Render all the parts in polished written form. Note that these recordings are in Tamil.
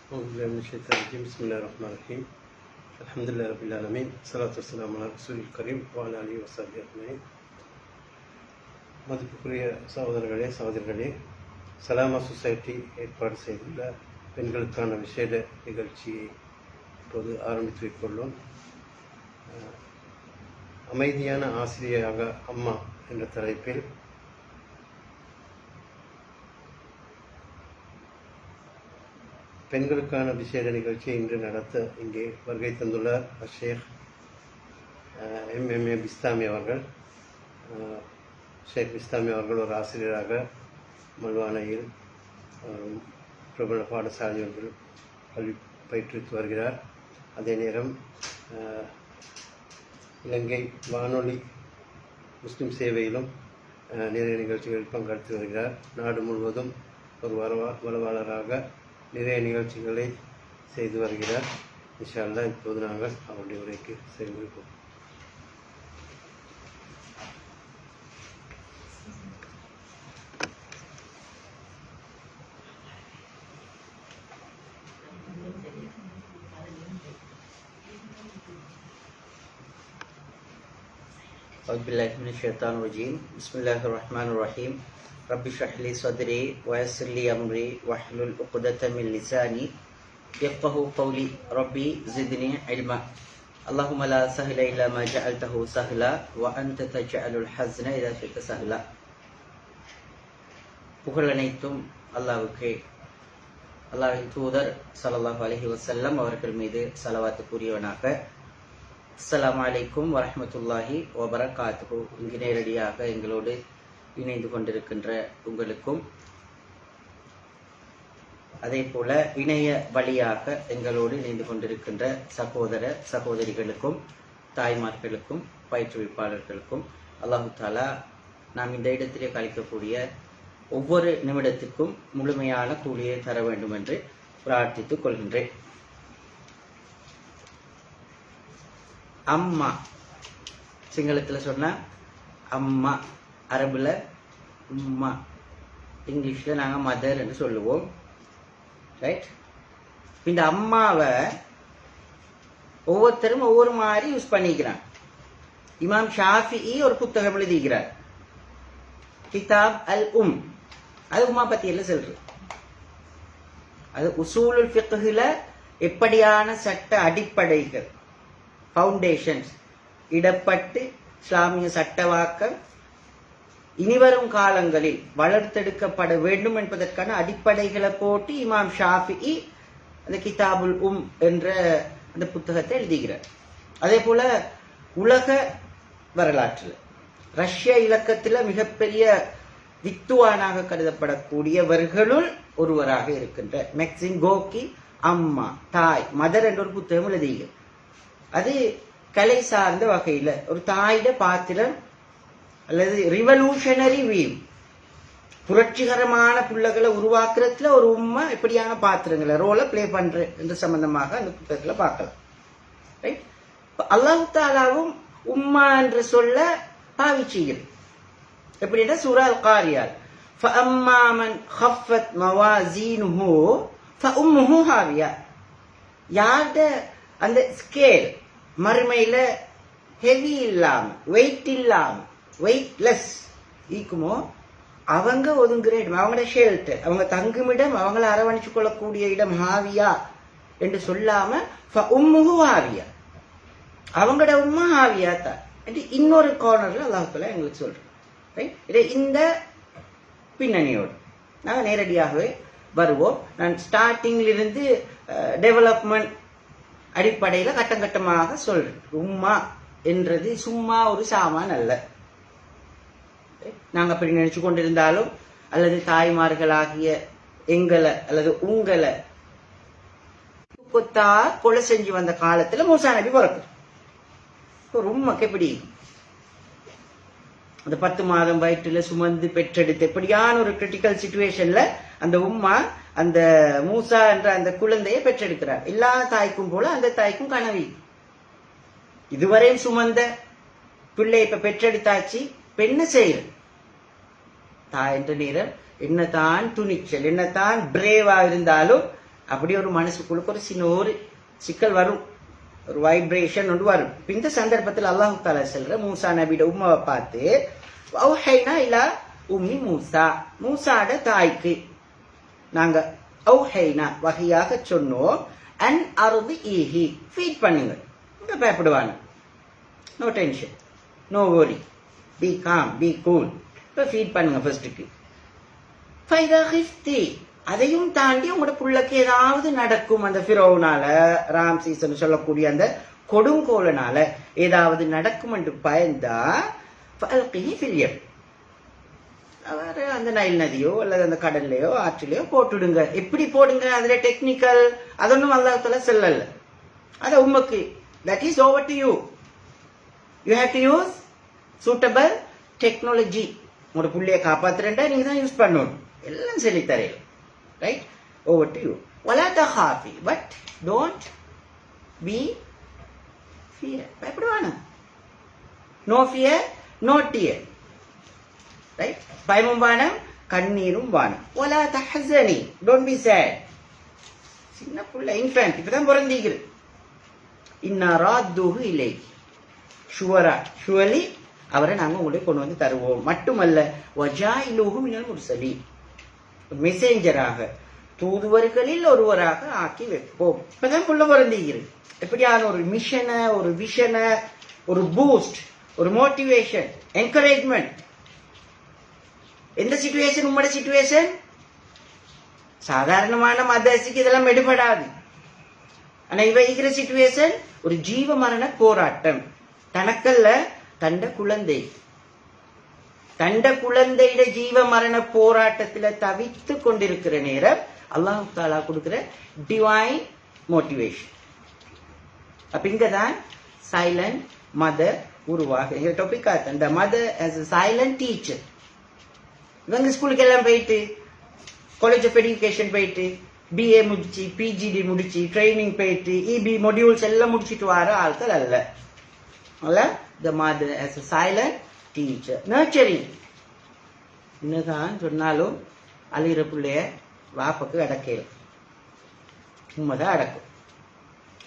أعوذ بالله من الشيطان الرجيم بسم الله الرحمن الرحيم الحمد لله رب العالمين الصلاة والسلام على رسول الكريم وعلى آله وصحبه أجمعين. மதிப்புக்குரிய சகோதரர்களே சகோதரிகளே, சலாமா சொசைட்டி ஏற்பாடு செய்துள்ள பெண்களுக்கான விசேட நிகழ்ச்சியை இப்போது ஆரம்பித்து வைத்துள்ளோம். அமைதியான ஆசிரியராக அம்மா என்ற தலைப்பில் பெண்களுக்கான விசேட நிகழ்ச்சியை இன்று நடத்த இங்கே வருகை தந்துள்ளார் ஷேக் MMA பிஸ்தாமி அவர்கள். ஷேக் பிஸ்தாமி அவர்கள் ஒரு ஆசிரியராக மல்வானையில் பிரபல பாடசாலை ஒன்றில் கல்வி பயிற்றுவித்து வருகிறார். அதே நேரம் இலங்கை வானொலி முஸ்லிம் சேவையிலும் நிறைய நிகழ்ச்சிகளில் பங்கெடுத்து வருகிறார். நாடு முழுவதும் ஒரு வரவாளராக நிறைய நிகழ்ச்சிகளை செய்து வருகிறார். இன்ஷா அல்லாஹ் இப்போது நாங்கள் அவருடைய உரைக்கு செல்வோம். أعوذ بالله من الشيطان الرجيم بسم الله الرحمن الرحيم رب اشرح لي صدري ويسر لي أمري واحلل عقدة من لساني يفقهوا قولي ربي زدني علما اللهم لا سهل إلا ما جعلته سهلا وأنت تجعل الحزن إذا شئت سهلا. புகழ் அனைத்தும் அல்லாஹ்வுக்கே. அல்லாஹ்வின் தூதர் ஸல்லல்லாஹு அலைஹி வஸல்லம் அவர்கள் மீது ஸலவாத் கூறியவனாக. அஸ்ஸலாமு அலைக்கும் வரஹ்மத்துல்லாஹி வபரகாத்துஹு. இங்கு நேரடியாக எங்களோடு இணைந்து கொண்டிருக்கின்ற உங்களுக்கும், அதே போல இணைய வழியாக எங்களோடு இணைந்து கொண்டிருக்கின்ற சகோதர சகோதரிகளுக்கும் தாய்மார்களுக்கும் பயிற்றுவிப்பாளர்களுக்கும் அல்லாஹு தாலா நாம் இந்த இடத்திலே கழிக்கக்கூடிய ஒவ்வொரு நிமிடத்துக்கும் முழுமையான கூலியை தர வேண்டும் என்று பிரார்த்தித்துக் கொள்கின்றேன். அம்மா சிங்களத்தில் சொன்னா அம்மா, அரபுல உம்மா, இங்கிலீஷ்ல நாங்க மதர் என்று சொல்லுவோம். ரைட்? இந்த அம்மாவை ஒவ்வொருத்தரும் ஒவ்வொரு மாதிரி யூஸ் பண்ணிக்கிறான். இமாம் ஷாஃபிஈ ஒரு புத்தகம் எழுதிக்கிறார், கிதாப் அல் அது உம்மா பத்தி எல்லாம் சொல்றது. அது உசூலுல் ஃபிக்ஹ்ல எப்படியான சட்ட அடிப்படைகள், ஃபவுண்டேஷன்ஸ் இடப்பட்டு இஸ்லாமிய சட்டவாக்கம் இனிவரும் காலங்களில் வளர்த்தெடுக்கப்பட வேண்டும் என்பதற்கான அடிப்படைகளை போட்டு இமாம் ஷாஃபிஈ அந்த கிதாபுல் என்ற அந்த புத்தகத்தை எழுதுகிறார். அதே போல உலக வரலாற்றில் ரஷ்ய இலக்கத்தில் மிகப்பெரிய வித்துவானாக கருதப்படக்கூடியவர்களுள் ஒருவராக இருக்கின்ற மேக்சிம் கோர்கி அம்மா, தாய், மதர் என்ற ஒரு புத்தகம் எழுதுகிறார். அது கலை சார்ந்த வகையில ஒரு தாயிட பாத்திரம் அல்லது ரிவல்யூஷனரி வியூ, புரட்சிகரமான புள்ளகளை உருவாக்குறதுல ஒரு உம்மா எப்படியான பாத்திரங்களை ரோலை பிளே பண்ற என்ற சம்பந்தமாக அந்த புத்தகத்துல பார்க்கலாம். ரைட்? அல்லாஹ் தாலாவும் உம்மா என்று சொல்ல பாவிச்சுகிறது. எப்படின்னா சூரா அல் காரியால் فَأَمَّا مَنْ خَفَّتْ مَوَازِينُهُ فَأُمُّهُ هَاوِيَةٌ. யார்ட அந்த ஸ்கேல் மறுமையில ஹெவி இல்லாம, வெயிட் இல்லாம, வெயிட்லெஸ் ஈக்குமோ அவங்க ஒதுங்குற இடம், அவங்களோட ஷெல்டர், அவங்க தங்குமிடம், அவங்கள அரவணைச்சு கொள்ளக்கூடிய இடம் ஹாவியா என்று சொல்லாம உம்முஹு ஹாவியா, அவங்களோட உம்மா ஹாவியா தான் என்று இன்னொரு கார்னர்ல அல்லாஹ்வுல எங்களுக்கு சொல்றோம். இந்த பின்னணியோடு நாங்கள் நேரடியாகவே வருவோம். நான் ஸ்டார்டிங்ல இருந்து டெவலப்மெண்ட் அடிப்படையில கட்டம் கட்டமாக சொல்றேன். உம்மா என்றது சும்மா ஒரு சாமான் அல்ல. நாங்க அப்படி நினைச்சு கொண்டிருந்தாலும் அல்லது தாய்மார்களாகிய எங்களை அல்லது உங்களை கொத்தா கொலை செஞ்சு வந்த காலத்துல மூசா நபி பிறக்குது. ஒரு உம்மைக்கு எப்படி அந்த 10 மாதம் வயிற்றுல சுமந்து பெற்றெடுத்து எப்படியான ஒரு கிரிட்டிக்கல் சிச்சுவேஷன்ல அந்த உம்மா அந்த மூசா என்ற அந்த குழந்தையை பெற்றெடுக்கிறார். எல்லா தாய்க்கும் போல அந்த தாய்க்கும் கனவி, இதுவரையும் சுமந்த பிள்ளை இப்ப பெற்றெடுத்தாச்சு, பெண்ண செய்யற தாய் என்ற நேரம் என்னதான் துணிச்சல், என்னதான் பிரேவா இருந்தாலும் அப்படி ஒரு மனசுக்குள்ளுக்கு ஒரு சின்ன ஒரு சிக்கல் வரும், ஒரு வைப்ரேஷன் ஒன்று வரும். இந்த சந்தர்ப்பத்தில் அல்லாஹ் தஆலா சொல்ற மூசா நபியோட உம்மாவை பார்த்து அவ்ஹைனா இலா உம்மி மூசா, மூசாட தாய்க்கு நாங்க அவ்ஹைனா வகையாக சொன்னோம், அன் அருது ஈஹி ஃபீட் பண்ணுங்க. இங்க பயப்படுவாங்க, no tension, no worry, be calm, be cool. இப்போ ஃபீட் பண்ணுங்க ஃபர்ஸ்ட்டுக்கு. ஃபைதா ஹிஃப்தி, அதையும் தாண்டி உங்களோட புள்ளக்கு ஏதாவது நடக்கும், அந்த ஃபிரௌனால, ராம் சீசன் சொல்லக்கூடிய அந்த கொடுங்கோலனால ஏதாவது நடக்கும் என்று பயந்தா ஃபல்கிஹி ஃபில் யம், அவர் அந்த நைல் நதியோ அல்லது அந்த கடல்லையோ ஆற்றிலையோ போட்டுடுங்க. எப்படி போடுங்க, அதுல டெக்னிக்கல் அதொன்னும் அல்லாஹ் தஆலா சொல்லல. அது உமக்கு, that is over to you. You have to use suitable technology. உங்களோட புள்ளைய காப்பாத்துறேன்டா நீங்க தான் யூஸ் பண்ணணும், எல்லாம் சொல்லி தரேன். Right, over to you. wala takhafi, but don't be fear. பயப்படுவானா, no fear, no tear. Right, பயமும் வானம் கண்ணீரும் வானம். wala tahzani, don't be sad. சின்ன புள்ள, இன்ஃபேன்ட், இப்பதான் பிறந்தீர்கள். இன்னா ராத்துஹு இலைஹி, ஷுவரா, ஷுவலி அவரை நாங்கள் உங்களுக்கு கொண்டு வந்து தருவோம். மட்டுமல்ல வஜாயிலுஹு மினல் முர்சலீன், மெசேஞ்சராக, தூதுவர்களில் ஒருவராக ஆக்கி வைப்போம். இப்பதான் புள்ள பிறந்தீர்கள். எப்படியான ஒரு மிஷனை, ஒரு விஷனை, ஒரு பூஸ்ட், ஒரு மோட்டிவேஷன், என்கரேஜ்மெண்ட். எந்த சிச்சுவேஷன், உங்களோட சிச்சுவேஷன் சாதாரணமான மதரசிக்கு இதெல்லாம் எடுபடாது. ஆனா இவ இருக்கிற சிச்சுவேஷன் ஒரு ஜீவ மரண போராட்டம். தனக்கல்ல, தண்ட குழந்தையிட ஜீவ மரண போராட்டத்துல தவித்து கொண்டிருக்கிற நேரம் அல்லாஹ் தஆலா கொடுக்கிற டிவைன் மோட்டிவேஷன். அப்ப இங்கதான் சைலண்ட் மதர் உருவாக டாபிக். அந்த mother as a silent teacher. இவங்க ஸ்கூலுக்கு எல்லாம் போயிட்டு, காலேஜ் ஆஃப் எஜுகேஷன் போயிட்டு, பிஏ முடிச்சு, பிஜிடி முடிச்சு, ட்ரைனிங் போயிட்டு, இபி மொடியூல்ஸ் எல்லாம் முடிச்சுட்டு வர ஆட்கள் அல்ல. The mother as a silent teacher, nurturing. என்னதான் சொன்னாலும் அழுகிற பிள்ளைய வாப்புக்கு அடக்கல, உண்மைதான் அடக்கும்.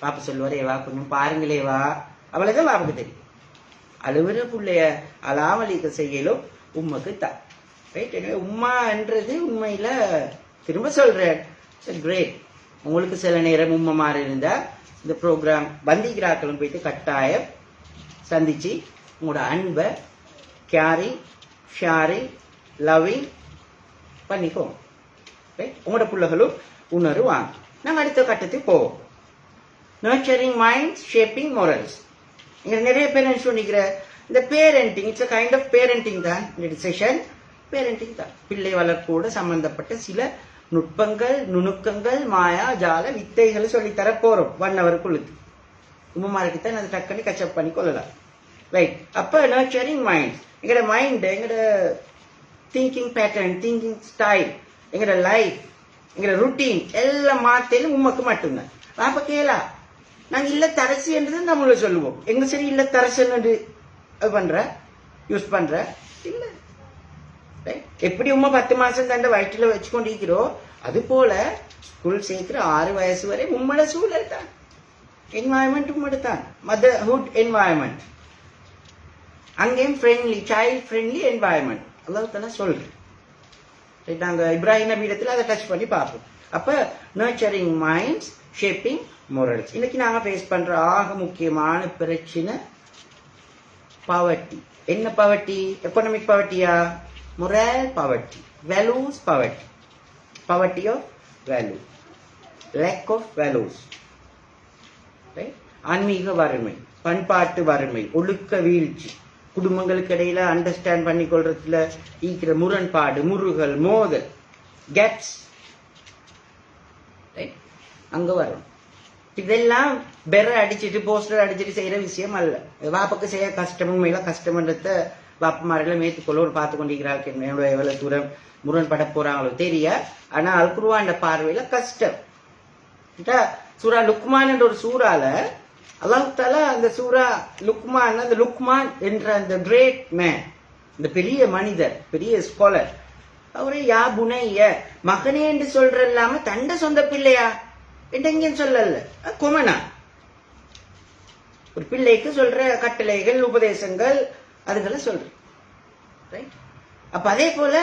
பாப்பா சொல்லுவார், ஏ வா கொஞ்சம் பாருங்களே வா, அவளைதான் பாப்புக்கு தெரியும். அழுகிற பிள்ளைய அலாமலிக்க செய்யலும் உண்மைக்கு தான். ரைட், எனவே உம்மான்றது உண்மையில திரும்ப சொல்றேன், கிரேட். உங்களுக்கு சில நேரம் உண்மை மாறி இருந்தா இந்த ப்ரோக்ராம் பந்திக்கிறாக்களும் போயிட்டு கட்டாயம் சந்திச்சு உங்களோட அன்பை கேரிங், ஷேரிங், லவ்விங் பண்ணிக்கோங்க. ரைட், உங்களோட பிள்ளைகளும் உணருவாங்க. நாங்கள் அடுத்த கட்டத்துக்கு போவோம். Nurturing minds, shaping morals. இங்க நிறைய பேரண்ட்ஸ் சொன்னிக்கிற இந்த parenting, it's a kind of parenting தான். இந்த செஷன் பேரண்டிங் தான். பிள்ளை வளர்ப்போடு சம்பந்தப்பட்ட சில நுட்பங்கள், நுணுக்கங்கள், மாயா ஜால வித்தைகளை சொல்லித்தர போறோம் 1 ஹவருக்குள்ளுக்கு. உமாருக்குத்தான் அதை டக்குன்னு கச்சப் பண்ணி கொள்ளலாம். ரைட், அப்ப நர்ச்சரிங் மைண்ட், எங்களோட மைண்ட், எங்களோட திங்கிங் பேட்டர்ன், திங்கிங் ஸ்டைல், எங்களோட லைஃப், எங்களோட ருட்டீன் எல்லாம் மாத்தையிலும் உமக்கு மட்டும்தான். அப்ப கேளா, நாங்க இல்லத்தரசி என்றது நம்மள சொல்லுவோம். எங்க சரி இல்லத்தரசன் என்று பண்ற, யூஸ் பண்ற இல்ல. எப்படி உமா 10 மாசம் தண்ட வயிற்றுல வச்சு கொண்டிருக்கிறோம், அது போல ஸ்கூல் சேர்க்கிற 6 வயசு வரை உம்மோட சூழல் தான், என்வாயன்மெண்ட் உம்மோட தான், மதர்ஹுட் என்வாயன்மெண்ட். அங்கேயும் ஃப்ரெண்ட்லி, சைல்ட் ஃப்ரெண்ட்லி என்வாயன்மெண்ட் அல்லாஹ் தஆலா சொல்றேன். நாங்க இப்ராஹிம் நபியிடத்துல அதை டச் பண்ணி பார்ப்போம். அப்ப நர்ச்சரிங் மைண்ட்ஸ், ஷேப்பிங் மோரல்ஸ். இன்னைக்கு நாங்க ஃபேஸ் பண்ற ஆக முக்கியமான பிரச்சனை பாவர்ட்டி. என்ன பாவர்ட்டி? எக்கனாமிக் பாவர்ட்டியா? moral poverty, values poverty, poverty of value, lack of values. Right? ஆன்மீக வறுமை, பண்பாட்டு வறுமை, ஒழுக்க வீழ்ச்சி, குடும்பங்களுக்கு இடையில அண்டர்ஸ்டாண்ட் பண்ணி கொள்றதுல ஈக்கிற முரண்பாடு, முருகல், மோதல், கேட்ஸ், அங்க வரும். இதெல்லாம் பெற அடிச்சுட்டு போஸ்டர் அடிச்சுட்டு செய்யற விஷயம் அல்ல. வாப்புக்கு செய்ய கஷ்டம், உண்மையில கஷ்டம்ன்றத வாப்பமாரெல்லாம் ஏற்றுக்கொள்ள பார்த்து கொண்டிருக்கிறார்கள். என்னோட எவ்வளவு தூரம் முரண்பட போறாங்களோ தெரிய. ஆனா அல் குர்ஆன் பார்வையில கஷ்டம். சூரா லுக்மான் என்ற ஒரு சூறால அல்லாஹ் தஆலா அந்த சூரா லுக்மான், அந்த லுக்மான் என்ற அந்த கிரேட் மேன், இந்த பெரிய மனிதர், பெரிய ஸ்காலர், அவரே யா புனைய மகனே என்று சொல்ற இல்லாம தண்ட சொந்த பிள்ளையா எங்கேயும் சொல்லல, கொமனா ஒரு பிள்ளைக்கு சொல்ற கட்டளைகள் உபதேசங்கள் அதுகளை சொல்ற. ரைட்? அப்ப அதே போல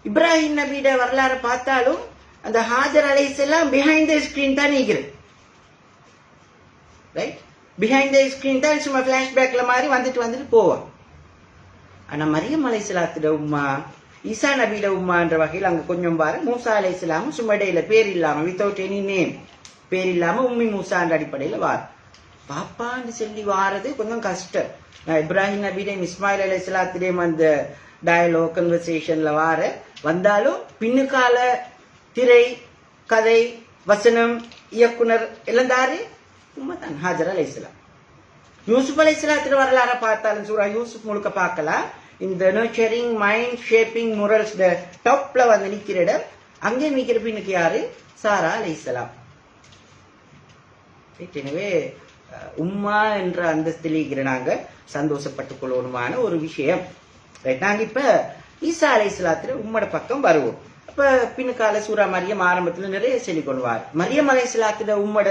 இப்ராஹிம் நபியோட வரலாறு பார்த்தாலும் அந்த ஹாஜர் அலைஹிஸ்ஸலாம் பிஹைண்ட் த ஸ்கிரீன் தான் நீக்கிறது. ரைட்? பிஹைண்ட் த ஸ்கிரீன் தான் சும்மா பிளாஷ்பேக்ல மாதிரி வந்துட்டு போவான். ஆனா மரியம் அலைஹிஸ்ஸலாத்தோட உம்மா ஈசா நபியோட உம்மான்ற வகையில் அங்க கொஞ்சம் பாரு. மூசா அலைஹிஸ்ஸலாம் சும்மா இடையில பேர் இல்லாம வித்தவுட் எனி நேம், பேர் இல்லாம உம்மி மூசான்ற அடிப்படையில வார். பாப்பான்னு சொல்லி வாரது கொஞ்சம் கஷ்டம். நான் இப்ராஹிம் நபியுடையும் இஸ்மாயில் அலைஹிஸ்ஸலாத்துடையும் அந்த டயலாக் கன்வர்சேஷன்ல வந்தாலும் பின்னுக்கால திரை கதை வசனம் இயக்குனர் எல்லாம் தாரு உம்மா தான் ஹாஜர் அலைஹிஸ்ஸலாம். யூசுப் அலைஹிஸ்ஸலாத்தோட வரலாறு பார்த்தாலும் சூரா யூசுப் முழுக்க பார்க்கலாம். இந்த நர்ச்சரிங் மைண்ட் ஷேப்பிங் முரல்ஸ் டாப்ல வந்து நிக்கிற இடம் அங்கே நிக்கிற பின்னுக்கு யாரு? சாரா அலைஹிஸ்ஸலாம். எனவே உம்மா என்ற அந்தஸ்தில் இருக்கிற நாங்க சந்தோஷப்பட்டுக் கொள்ளணுமான ஒரு விஷயம். நாங்க இப்ப ஈசா அலைஹிஸ்ஸலாத்துல உம்மோட பக்கம் வருவோம். அப்ப பின்னுக்கால சூரா மரியம் ஆரம்பத்துல நிறைய சொல்லிக் கொள்வார். மரியம் அலைஹிஸ்ஸலாத்துல உம்மோட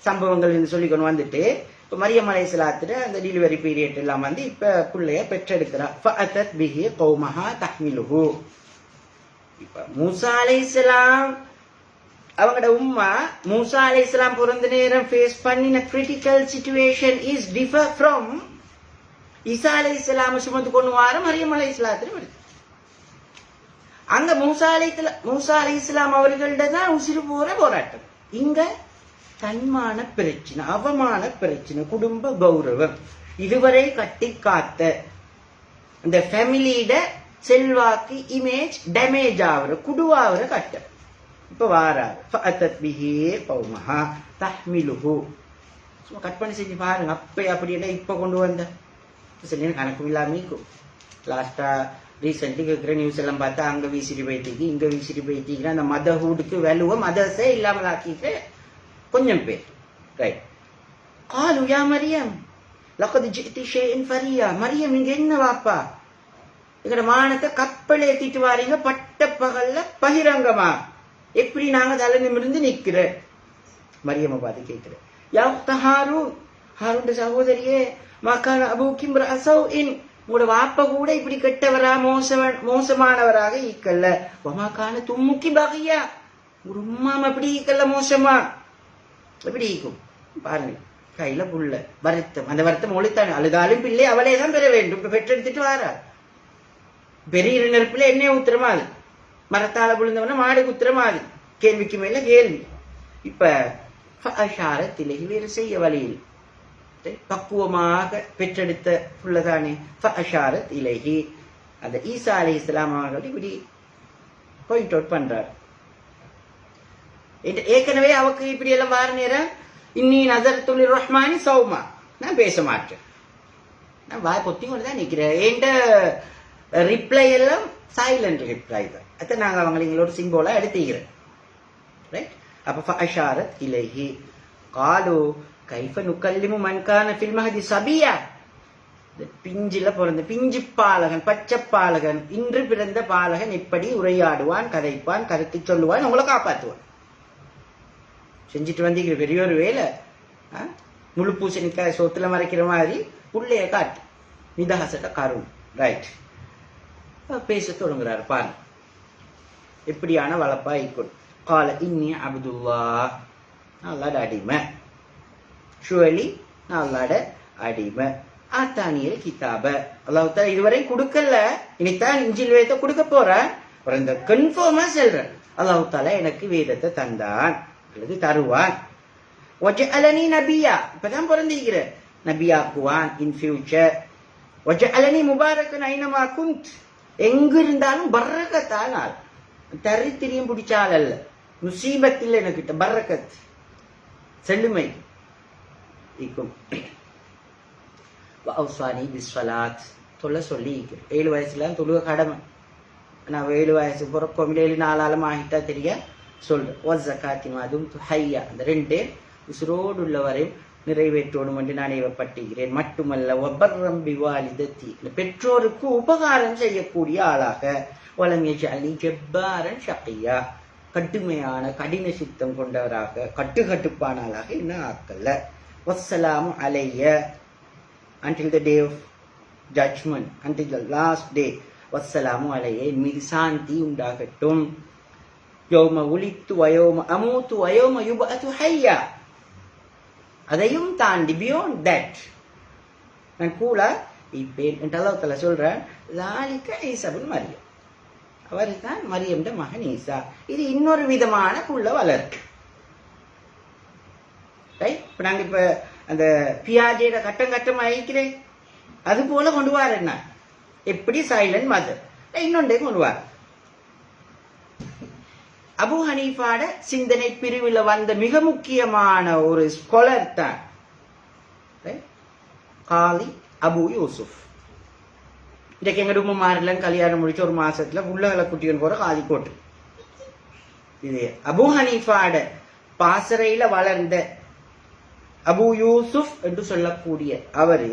சம்பவங்கள் சொல்லிக் கொண்டு வந்துட்டு இப்ப மரியம் அலைஹிஸ்ஸலாத்துல அந்த டெலிவரி பீரியட் எல்லாம் வந்து இப்ப பிள்ளைய பெற்றெடுக்கிறா. ஃபஅதத் பிஹி கௌமஹா தஹ்மிலுஹு. இப்ப மூசா அலைஹிஸ்ஸலாம் அவங்களோட உம்மா மூசா அலைஹிஸ்ஸலாம் பிறந்த நேரம் ஃபேஸ் பண்ணின critical situation is differ from Isa அலைஹிஸ்ஸலாம் சுமந்து கொண்டு வர மரியம் அலைஹிஸ்ஸலாத்துல வருது. அங்க மூசா அலைஹிஸ்ஸலாம் அவர்கள்ட தான் உசிறு போற போராட்டம். இங்க தன்மான பிரச்சனை, அவமான பிரச்சனை, குடும்ப கௌரவம், இதுவரை கட்டி காத்த இந்த ஃபேமிலியிட செல்வாக்கு இமேஜ் டேமேஜ் ஆகுற குடுவாகிற கட்டம் இப்ப வாராரு. ஃபஅதத் பிஹி கௌமஹா தஹ்மிலுஹு. சும்மா கட் பண்ணி செஞ்சு பாருங்க. அப்ப அப்படி இல்லை இப்ப கொண்டு வந்த சில கணக்கு இல்லாம இருக்கும். லாஸ்டா ரீசென்ட்லி கேட்கிற நியூஸ் எல்லாம் பார்த்தா அங்க வீசிட்டு போயிட்டு இங்க வீசிட்டு போயிட்டு அந்த மதஹூடுக்கு வேலுவ மதர்ஸே இல்லாமல் ஆக்கிட்டு கொஞ்சம் பேர். ரைட்? காலு யா மரியம் லகத் ஜிஅதி ஷைஇன் ஃபரியா. மரியம் இங்க என்ன வாப்பா எங்கட மானத்தை கப்பல் ஏத்திட்டு வாரீங்க பட்ட பகல்ல பகிரங்கமா, எப்படி நாங்க தலை நிமிர்ந்து நிக்கிற? மரியம்மை பார்த்து கேட்கிற. யா உக்த ஹாரூன், ஹாரூன் சகோதரியே, மக்கான அபூகி இம்ரஅ ஸௌஇன், உங்களோட வாப்ப கூட இப்படி கெட்டவரா மோசமானவராக ஈக்கல்ல. வமாக்கான தும்முக்கி பகியா, ஒரு உம்மாம அப்படி ஈக்கல்ல மோசமா எப்படி ஈக்கும் பாருங்க. கையில புள்ள வருத்தம், அந்த வருத்தம் ஒழித்தானே அழுதாலும் பிள்ளை அவளே தான் பெற வேண்டும். இப்ப பெற்றெடுத்துட்டு வாரா. பெரிய நெருப்புல எண்ணெய் ஊத்துறமா அது, மரத்தால விழுந்தவன மாடு குத்துறமா அது, கேள்விக்கு மேல கேள்வி. இப்ப ஃபஅஷாரத் வேறு செய்ய வழியில் பக்குவமாக பெற்றெடுத்த புள்ளதானே. ஃபஅஷாரத் இலைஹி, அந்த ஈசா அலைஹிஸ்ஸலாம் அவர்கள் இப்படி பாயிண்ட் அவுட் பண்றார். ஏற்கனவே அவக்கு இப்படி எல்லாம் வார நேரம் இன்னி நஸர்து லிர்ரஹ்மானி ஸௌமா, நான் பேச மாட்டேன், நான் வாய் பொத்தி கொண்டு தான் நிக்கிறேன். என்ட ரிப்ளை எல்லாம் சைலண்ட் ரிப்ளை தான். அதை நாங்க அவங்களோட சிம்போலா எடுத்துக்கிறேன். ரைட்? அப்ப ஃபஅஷாரத் இலைஹி காலு கைஃப நுகல்லிமு மன் கான ஃபில் மஹதி சபியா. பிஞ்சில பிறந்த பிஞ்சு பாலகன், பச்சை பாலகன், இன்று பிறந்த பாலகன் எப்படி உரையாடுவான், கதைப்பான், கருத்து சொல்லுவான், உங்களை காப்பாற்றுவான். செஞ்சுட்டு வந்தீங்க பெரிய ஒரு வேலை. முழு பூசணிக்காய் சோத்துல மறைக்கிற மாதிரி புள்ளைய காட்டு நிதாசட்ட கரும். ரைட்? பேச தொடங்குறாரு பாருங்க. எப்படியான வளப்பா ஈக்குவல். கால இன்னி அப்துல்லா, நல்லாட அடிமை. ஷுவலி நல்லாட அடிமை. ஆத்தானியல் கிதாப, அல்லாஹ் தஆலா இதுவரை கொடுக்கல, இனித்தான் இஞ்சில் வேதத்தை கொடுக்க போறேன். இந்த கன்ஃபார்மா சொல்றேன், அல்லாஹ் தஆலா எனக்கு வேதத்தை தந்தான் அல்லது தருவான். வஜஅலனி நபியா, இப்பதான் பிறந்திருக்கிற, நபியாக்குவான் இன் ஃபியூச்சர். வஜஅலனி முபாரக்கன் ஐனமா குந்த், எங்க இருந்தாலும் பர்ரக்கத்தான் ஆள். தரித்திரியம் பிடிச்சால் அல்ல, முசீபத் இல்லை எனக்கிட்ட, பர்ரக்கத் செல்லுமை இருக்கும். வஅவ்ஸானி பிஸ்ஸலாத், தொல்லை சொல்லி 7 வயசுல தொழுக கடமை. நான் 7 வயசு பிறக்கும் 4 ஆழம் ஆகிட்டா தெரிய சொல்றேன். வஸகாத்தி மாதும் ஹய்யா, அந்த 2 உசுரோடு உள்ளவரையும் நிறைவேற்றோடும் என்று நான் ஏவப்பட்டுகிறேன். மட்டுமல்ல வபர்ரம் பிவாலிதத்தி, பெற்றோருக்கு உபகாரம் செய்யக்கூடிய ஆளாக. வலம் யஜஅலி ஜப்பாரன் ஷகியா, கடுமையான கடின சித்தம் கொண்டவராக கட்டுப்பானாளாக என்ன ஆக்கல்ல. வஸ்ஸலாமு அலைய until the day of judgment, until the last day. வஸ்ஸலாமு அலைய என் மீது சாந்தி உண்டாகட்டும். யௌம உலித்து வயோம அமூத்து வயோம யுபஅது ஹய்யா. அதையும் தாண்டி பியாண்ட் தட் நான் கூட இப்பேன் என்று அல்லாஹ் தஆலா சொல்றேன். ஸாலிக ஈஸா இப்னு மரியம், அவர் தான் மரியம்ட மகன் ஈசா. இது இன்னொரு விதமான புள்ள வளர்ப்பு. ரைட். இப்போ நாங்கள் இப்போ அந்த பியாஜியோட கட்டம் அழிக்கிறேன், அது போல கொண்டு வர என்ன எப்படி சைலண்ட் மதர் இன்னொன்றே கொண்டு வர. அபு ஹனீஃபாட சிந்தனை பிரிவில் வந்த மிக முக்கியமான ஒரு ஸ்காலர் தான் காலி அபு யூசுப். இன்றைக்கு எங்க உம்மமாரெல்லாம் கல்யாணம் முடிச்சு ஒரு மாசத்துல உள்ளகளை குட்டியன் போற காலி கோட்டு. இது அபு ஹனீஃபாட பாசறையில வளர்ந்த அபு யூசுப் என்று சொல்லக்கூடிய அவரு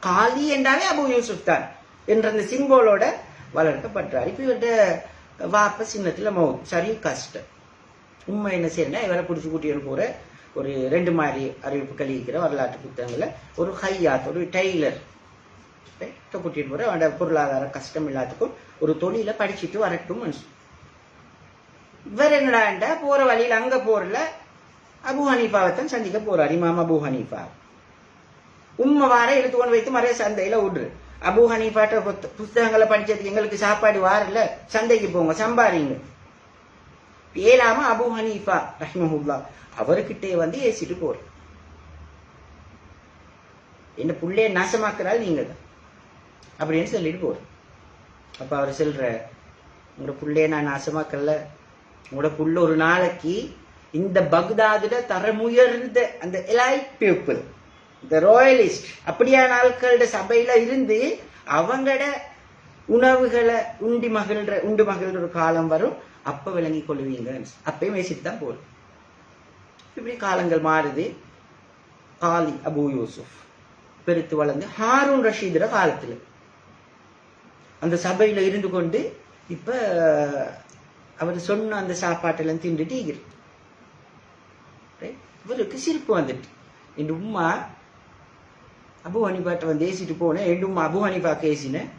காலி என்றாலே அபு யூசுப் தான் என்ற அந்த சிம்போலோட வளர்க்கப்பட்டார். இப்ப இவர்கிட்ட வாப்ப சின்னத்துல மவுத் சரி கஷ்டம். உண்மை என்ன செய்யறா, இவரை பிடிச்சி கூட்டிட்டு போற ஒரு 2 மாதிரி அறிவிப்பு கழிக்கிற வரலாற்று புத்தகங்கள்ல ஒரு ஹையாத் ஒரு டெய்லர் கூட்டிட்டு போற அவனோட பொருளாதார கஷ்டம் இல்லாததுக்கும் ஒரு தொழில படிச்சுட்டு வரட்டும் மனுஷன். இவர் என்னடா போற வழியில அங்க போறல அபு ஹனீஃபாவைத்தான் சந்திக்க போறார். இமாம் அபு ஹனீஃபா உண்மை வார எடுத்து கொண்டு வைத்து மறைய சந்தையில விடுறு. அபு ஹனீஃபாட்ட புத்தகங்களை படிச்சதுக்கு எங்களுக்கு சாப்பாடு வாரல, சந்தைக்கு போங்க சம்பாதிங்க. ஏலாம அபு ஹனீஃபா ரஹ்மஹுல்லா அவர்கிட்டே வந்து ஏசிட்டு போற. என்ன புள்ளைய நாசமாக்குறாள் நீங்க தான் அப்படின்னு சொல்லிட்டு போற. அப்ப அவர் சொல்ற, உங்களோட புள்ளைய நான் நாசமாக்கல, உங்களோட புள்ள ஒரு நாளைக்கு இந்த பக்தாதுல தரமுயர்ந்த அந்த எலைட் பீப்புள் இந்த ராயலிஸ்ட் அப்படியான ஆட்களோட சபையில இருந்து அவங்களோட உணவுகளை உண்டு மகிழ்ற ஒரு காலம் வரும், அப்ப விளங்கி கொள்வீங்க. அப்பயும் பேசிட்டு தான் போறோம். இப்படி காலங்கள் மாறுது. காலி அபு யூசுப் பெருத்து வளர்ந்து ஹாரூன் ரஷீதுற காலத்துல அந்த சபையில இருந்து கொண்டு இப்ப அவர் சொன்ன அந்த சாப்பாட்டெல்லாம் திண்டுட்டு இவருக்கு சிரிப்பு வந்துட்டு. என் உம்மா அபு ஹனீஃபாட்ட வந்து ஏசிட்டு போனேன். என் உம்மா அபு ஹனீஃபா கேசினேன்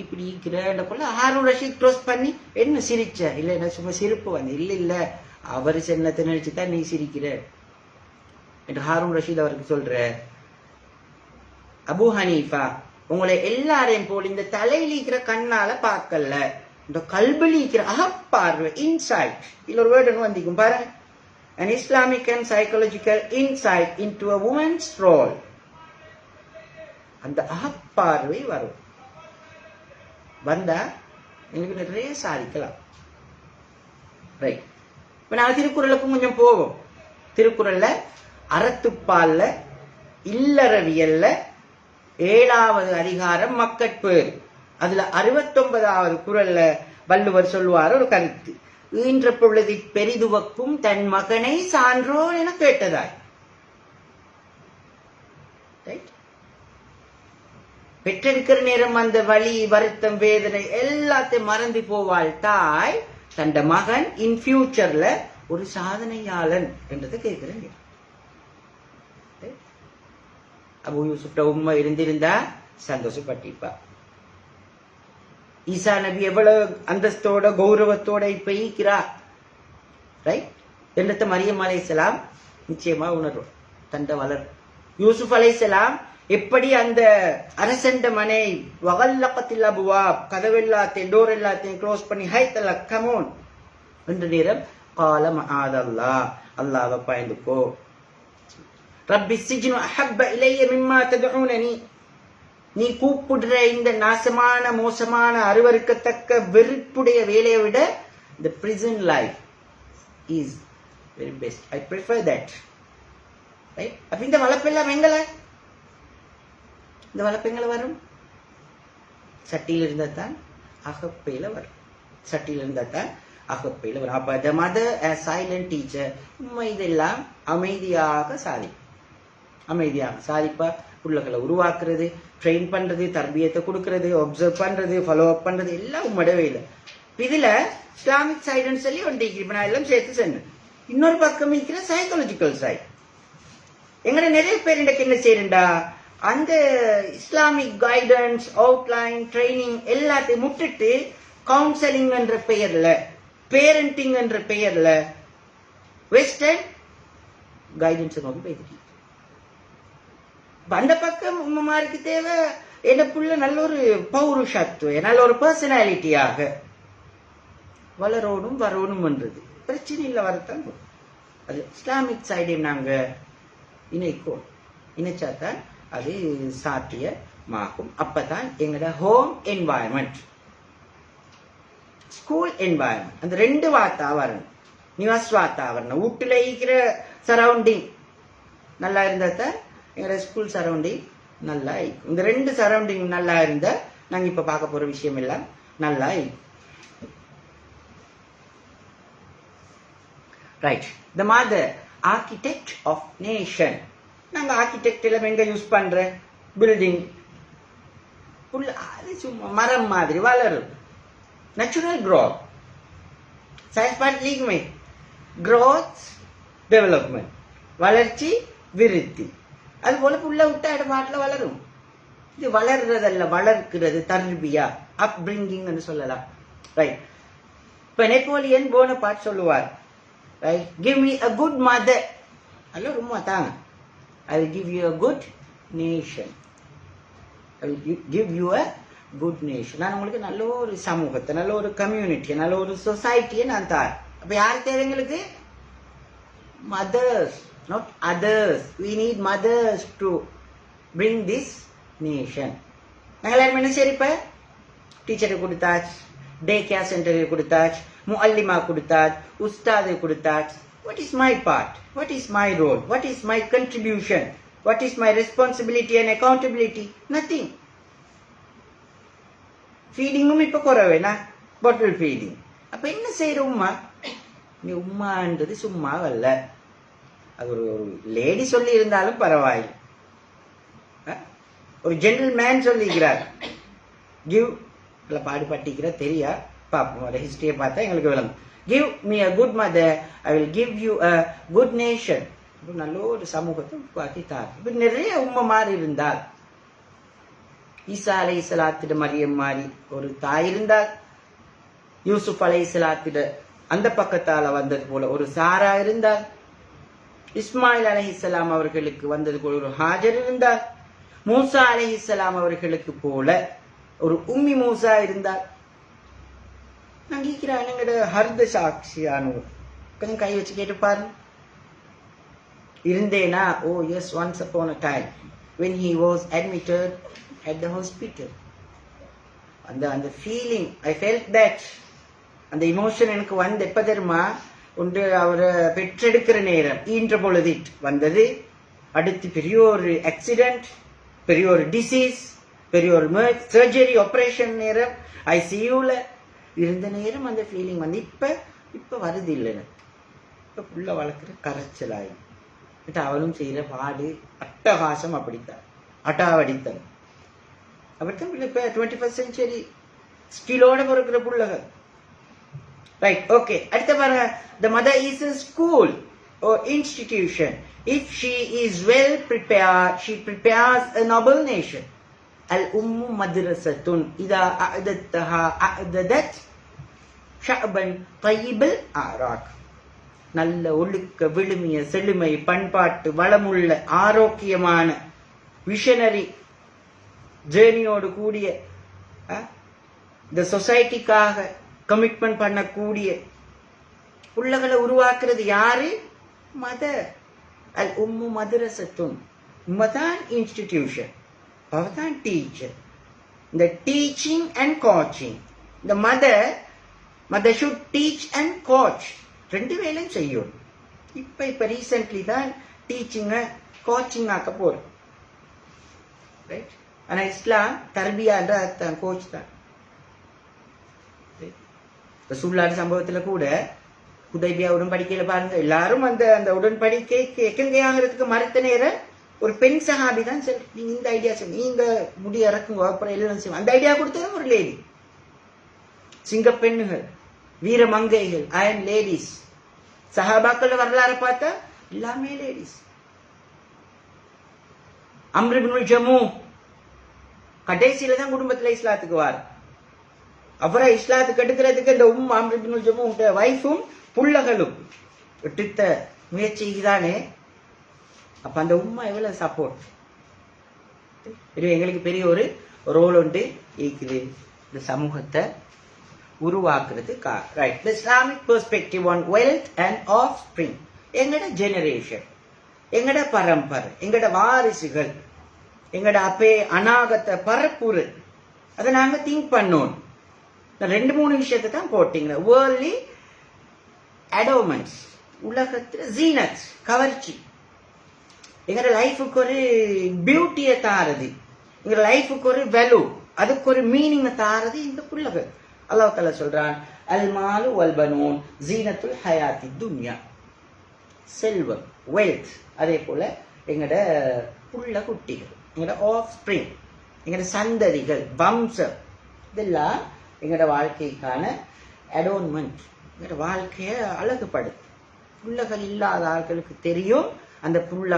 இப்படி இருக்கிற ஹாரூன் ரஷீத் க்ளோஸ் பண்ணி என்ன சிரிச்ச? இல்ல என்ன சும்மா சிரிப்பு வந்து. இல்ல அவர் சென்னத்தை நினைச்சுதான் நீ சிரிக்கிற என்று ஹாரூன் ரஷீத் அவருக்கு சொல்ற. அபு ஹனீஃபா உங்களை எல்லாரையும் போல் இந்த தலையில இருக்கிற கண்ணால பார்க்கல, இந்த கல்பில் இருக்கிற அகப்பார்வை இன்சைட். இதுல ஒரு வேர்டு வந்திக்கும் பாருங்க, an Islamic and psychological insight into a woman's role. அந்த அகப்பார்வை வரும். வந்தா எங்களுக்கு நிறைய சாதிக்கலாம். ரைட். இப்ப நாங்க திருக்குறளுக்கும் கொஞ்சம் போவோம். திருக்குறள்ல அறத்துப்பால்ல இல்லறவியல்ல 7வது அதிகாரம் மக்கட்பேறு. அதுல 69வது குறள்ல வள்ளுவர் சொல்வார் ஒரு கருத்து, ஈன்ற பொழுது பெரிதுவக்கும் தன் மகனை சான்றோன் என கேட்டதாய். பெற்றெடுக்கிற நேரம் அந்த வலி வருத்தம் வேதனை எல்லாத்தையும் மறந்து போவாள் தாய் தண்ட மகன் இன் ஃபியூச்சர்ல ஒரு சாதனையாளன் என்றதை கேட்கிறேன். அபு யூசுப்ட உண்மை இருந்திருந்தா சந்தோஷப்பட்டிருப்பா. ஈசா நபி எவ்வளவு அந்தஸ்தோட கௌரவத்தோட இப்ப ஈக்கிறா ரைட் என்றத மரியம் அலைஹிஸ்ஸலாம் நிச்சயமா உணர்வோம். தண்ட வளர் யூசுப் அலைஹிஸ்ஸலாம் எப்படி அந்த அரசண்ட மனை வகல்லகத்தில் அபுவா கதவெல்லாத்தையும் டோர் எல்லாத்தையும் க்ளோஸ் பண்ணி ஹைத்தல்ல கமோன் என்ற நேரம் காலம் ஆதல்லா அல்லாஹ்வை பயந்துக்கோ, ரப்பி சிஜ்னு அஹப்ப இலைய மிம்மா ததுஊனனி, நீ கூப்பிடுற இந்த நாசமான மோசமான அருவருக்கத்தக்க வெறுப்புடைய வேலையை விட the prison life is very best. I prefer that. Right? அப்ப இந்த வளப்பெல்லாம் எங்களை இந்த வளப்பெங்களை வரும் சட்டியில் இருந்தா தான் அகப்பையில வரும். சட்டியில் இருந்தா தான் அகப்பையில வரும். அப்ப the mother as silent teacher உண்மை இதெல்லாம் அமைதியாக சாதிப்பா. புள்ளகளை உருவாக்குறது, ட்ரெயின் பண்றது, தர்பியத்தை கொடுக்கறது, அப்சர்வ் பண்றது, ஃபாலோ அப் பண்றது எல்லாம் உம்மடவே இல்லை. இதுல இஸ்லாமிக் சைடுன்னு சொல்லி ஒன்று இப்ப நான் எல்லாம் சேர்த்து சொன்னேன். இன்னொரு பக்கம் இருக்கிற சைக்காலஜிக்கல் சைடு. எங்கட நிறைய பேர் இன்றைக்கு என்ன செய்யறா, அந்த இஸ்லாமிக் கைடன்ஸ், அவுட்லைன், ட்ரைனிங் எல்லாத்தையும் முட்டுட்டு கவுன்சிலிங் என்ற பெயர்ல, பேரண்டிங் என்ற பெயர்ல வெஸ்டர்ன் கைடன்ஸ் நோக்கி போயிட்டு அந்த பக்கம் உம்மமாருக்கு தேவை என்ன புள்ள நல்ல ஒரு பௌருஷத்துவ, நல்ல ஒரு பர்சனாலிட்டியாக வளரோடும் வரணும்ன்றது பிரச்சனை இல்லை, வரத்தான். அது இஸ்லாமிக் சைடையும் நாங்க இணைக்கும், இணைச்சாதான் அது சாத்தியமாகும். அப்பதான் எங்களோட ஹோம் என்வாயன்மெண்ட், ஸ்கூல் என்வாயன்மெண்ட், அந்த ரெண்டு வாத்தாவரணம், நிவாஸ் வாத்தாவரணம், வீட்டுல இருக்கிற சரௌண்டிங் நல்லா இருந்தா தான் எங்களோட ஸ்கூல் சரௌண்டிங் நல்லா இருக்கும். இந்த ரெண்டு சரௌண்டிங் நல்லா இருந்தா நாங்க இப்ப பார்க்க போற விஷயம் எல்லாம் நல்லா இருக்கும். Right. The mother architect of nation. நாங்க ஆர்கிடெக்ட் எல்லாம் எங்க யூஸ் பண்ற, பில்டிங் புல் அது சும்மா மரம் மாதிரி வளரும், நேச்சுரல் க்ரோத். சயின்ஸ் பாட்டு லீக்குமே, க்ரோத் டெவலப்மெண்ட், வளர்ச்சி விருத்தி. அது போல புள்ள விட்டா இட பாட்டில் வளரும். இது வளர்றதல்ல, வளர்க்கிறது, தர்பியா, அப்ரிங்கிங் சொல்லலாம். ரைட். இப்ப நெப்போலியன் போனபார்ட் சொல்லுவார், right, give me a good mother, அல்ல ரொம்ப தாங்க, I will give you a good nation. I will give you a good nation. நான் உங்களுக்கு நல்ல ஒரு சமூகத்தை, நல்ல ஒரு கம்யூனிட்டியை, நல்ல ஒரு சொசைட்டியை நான் தரேன். அப்ப யார் தேவை எங்களுக்கு? Mothers, not others. We need mothers to bring this nation. நாங்கள் எல்லாரும் என்ன சரி, இப்ப டீச்சரை கொடுத்தாச்சு, டே கேர் சென்டருக்கு கொடுத்தாச்சு, முஅல்லிமா கொடுத்தாச்சு, உஸ்தாது கொடுத்தாச்சு. What is my part? What is my role? What is my contribution? What is my responsibility and accountability? Nothing. Feedingum இப்ப குறவேனா, பாட்டில் ஃபீடிங். அப்ப என்ன செய்யற உம்மா? நீ உம்மான்றது சும்மா அல்ல, அது ஒரு லேடி சொல்லி இருந்தாலும் பரவாயில்லை, ஒரு ஜென்டில்மேன் சொல்லிக்கிறார். கிவ் பாடுபட்டிக்கிற தெரியா பாப்போம், ஹிஸ்டரியை பார்த்தா எங்களுக்கு விளங்கும். Give me a good mother, I will give you a good nation. நல்ல ஒரு சமூகத்தை உருவாக்கி தார். இப்ப நிறைய உம்மை மாறி இருந்தால், ஈசா அலைஹிஸ்ஸலாத்திட மரியம் மாறி ஒரு தாய் இருந்தால், யூசுப் அலைஹிஸ்ஸலாத்திட அந்த பக்கத்தால வந்தது போல ஒரு சாரா இருந்தால், இஸ்மாயில் அலைஹிஸ்ஸலாம் அவர்களுக்கு வந்தது போல ஒரு ஹாஜர் இருந்தால், மூசா அலைஹிஸ்ஸலாம் அவர்களுக்கு போல ஒரு உம்மி மூசா இருந்தால், நாங்க எங்கட ஹர்த சாட்சியானவர் கொஞ்சம் கை வச்சு கேட்டு பாருங்க. இருந்தேனா? Oh yes, once upon a time when he was admitted at the hospital. அந்த ஃபீலிங், ஐ ஃபெல்ட் தட், அந்த இமோஷன் எனக்கு வந்து எப்ப தெரியுமா, ஒன்று அவரை பெற்றெடுக்கிற நேரம், ஈன்ற பொழுது வந்தது. அடுத்து பெரிய ஒரு ஆக்சிடென்ட், பெரிய ஒரு டிசீஸ், பெரிய ஒரு சர்ஜரி ஆபரேஷன் நேரம், ஐசியூல இருந்த நேரம் அந்த ஃபீலிங் வந்து இப்ப வருது இல்லைன்னு. இப்ப புள்ள வளர்க்குற கரைச்சலாயி அவளும் செய்யற பாடு அட்டகாசம், அப்படித்தான் அட்டாவடித்தன். அப்படித்தான் இப்ப 21st century ஸ்கிலோட பிறக்கிற புள்ளகள். Right, okay. அடுத்த பாருங்க, the mother is a school or institution. If she is well prepared, she prepares a noble nation. Al-ummu madrasatun idha a'dadtaha a'dadat sha'ban tayyibal a'raq. நல்ல ஒழுக்க விழுமிய செழுமை பண்பாட்டு வளமுள்ள ஆரோக்கியமான விஷனரி ஜேர்னியோடு கூடிய இந்த சொசைட்டிக்காக கமிட்மெண்ட் பண்ணக்கூடிய புள்ளகளை உருவாக்குறது யாரு? மதர். அல் உம்மு மதரசத்துன், உம்மதான் இன்ஸ்டிடியூஷன், அவதான் டீச்சர். இந்த டீச்சிங் அண்ட் கோச்சிங், இந்த mother should teach and coach, ரெண்டு வேலையும் செய்யும். இப்ப ரீசென்ட்லி தான் டீச்சிங்க கோச்சிங் ஆக்க போறோம். ரைட். ஆனா இஸ்லாம் தர்பியான்ற அர்த்தம் கோச் தான். சுல்லாடு சம்பவத்துல கூட ஹுதைபியா உடன்படிக்கையில பாருங்க, எல்லாரும் அந்த உடன்படிக்கைக்கு எக்கங்கையாகிறதுக்கு மறுத்த நேரம் ஒரு பெண் சஹாபி தான் சரி நீங்க இந்த ஐடியா சொல்லி நீங்க முடி இறக்குங்க, அப்புறம் எல்லாம் செய்வோம், அந்த ஐடியா கொடுத்தது ஒரு லேடி. சிங்க பெண்ணுகள் வீர மங்கைகள், அயன் லேடிஸ். சஹாபாக்கள் வரலாறு பார்த்தா எல்லாமே லேடிஸ். அம்ர் இப்னுல் ஜமூ கடைசியில தான் குடும்பத்துல இஸ்லாத்துக்கு வார். அப்புறம் இஸ்லாத்துக்கு எடுக்கிறதுக்கு இந்த அம்ர் இப்னுல் ஜமூ வைஃபும் புள்ளகளும் எடுத்த முயற்சி தானே. அப்ப அந்த உம்மா எவ்வளவு சப்போர்ட். எங்களுக்கு பெரிய ஒரு ரோல் உண்டு இருக்குது இந்த சமூகத்தை உருவாக்குறதுக்கு. Right, the Islamic perspective on wealth and half spring. எங்கட ஜெனரேஷன், எங்கட பரம்பரை, எங்கட வாரிசுகள், எங்கட அப்பே அநாகத்தை பரப்புரு, அதை நாங்க திங்க் பண்ணோம். 2-3 விஷயத்தை தான் போட்டீங்க. வேர்ல்ட்லி அடோமெண்ட்ஸ், உலகத்துல ஜீனத், கவர்ச்சி. எங்கட லைஃபுக்கு ஒரு பியூட்டியை தாரது, எங்க லைஃபுக்கு ஒரு வேல்யூ, அதுக்கு ஒரு மீனிங் தாரது இந்த புள்ளகள். அல்லாஹ் தஆலா சொல்றான், அல் மாலு வல் பனூன் ஜீனத்துல் ஹயாத்தி துன்யா. செல்வம், வெல்த், அதே போல எங்கட புள்ள குட்டிகள், எங்கட ஆஃப் ஸ்பிரிங், எங்கட சந்ததிகள், வம்சம், இதெல்லாம் எங்கட வாழ்க்கைக்கான அடோன்மெண்ட். எங்கட வாழ்க்கையை அழகுபடுத்து. புள்ளகள் இல்லாத ஆட்களுக்கு தெரியும் அந்த புள்ள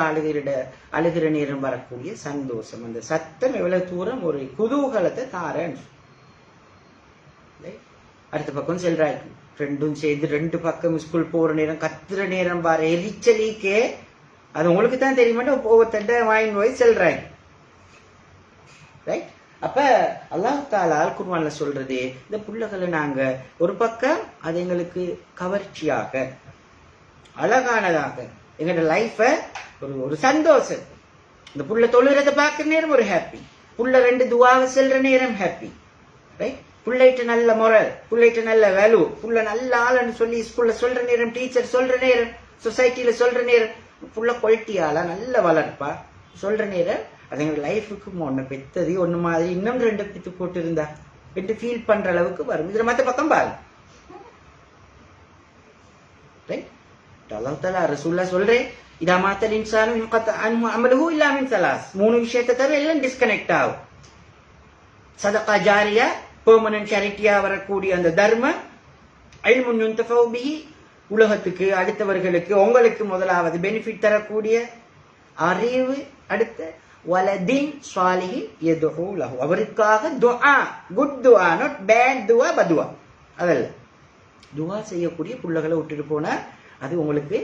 அழுகிற நேரம் வரக்கூடிய சந்தோஷம், அந்த சத்தம் எவ்வளவு தூரம் ஒரு குதூகலத்தை தாரன்னு. அடுத்த பக்கம் செல்றாய்க்கு ரெண்டும் சேர்ந்து 2 பக்கம் ஸ்கூல் போற நேரம் கத்துற நேரம் பாரு எரிச்சலிக்கே. அது உங்களுக்கு தான் தெரியுமா, ஒவ்வொருத்தட்ட வாங்கி போய் செல்றாங்க. ரைட். அப்ப அல்லாஹ் தஆலா அல் குர்ஆன்ல சொல்றது, இந்த புள்ளகளை நாங்க ஒரு பக்கம் அது எங்களுக்கு கவர்ச்சியாக அழகானதாக எங்களோட லைஃப ஒரு சந்தோஷம். இந்த புள்ள தொழுறத பார்க்கிற நேரம் ஒரு ஹாப்பி, புள்ள 2 துவாவை செல்ற நேரம் ஹாப்பி. ரைட். புள்ளைட்டு நல்ல முரல், புள்ளைட்டு நல்ல வேல்யூ, புள்ள நல்ல ஆளுன்னு சொல்லி ஸ்கூல்ல சொல்ற நேரம், டீச்சர் சொல்ற நேரம், சொசைட்டில சொல்ற நேரம், புள்ள குவாலிட்டியால நல்ல வளர்ப்பா சொல்ற நேரம், அது எங்க லைஃபுக்கு ஒண்ணு பெத்தது ஒண்ணு மாதிரி இன்னும் 2 பித்து போட்டு இருந்தா என்று ஃபீல் பண்ற அளவுக்கு வரும். இதுல மத்த பக்கம் பாரு. ரைட். அல்லாஹ் தஆலா ரசூலுல்லாஹ் சொல்றேன், இதா மாத்தல் இன்சானு இன்கத அன்ஹு அமலுஹு இல்லா மின் ஸலாஸ். 3 விஷயத்தை தவிர எல்லாம் டிஸ்கனெக்ட் ஆகும். சதகா ஜாரியா, பெர்மனன்ட் சேரிட்டியா வரக்கூடிய அந்த தர்மம், இல்முன் யுன்தஃபவு பிஹி, உலகத்துக்கு அடுத்தவர்களுக்கு உங்களுக்கு முதலாவது பெனிஃபிட் தரக்கூடிய அறிவு, அடுத்த வலதின் சாலிஹின் யதுஉ லஹு, அவருக்காக துஆ, குட் துஆ, நாட் பேட் துஆ, பதுஆ, அதல்ல துஆ செய்யக்கூடிய புள்ளகளை விட்டுட்டு போனா அது உங்களுக்கு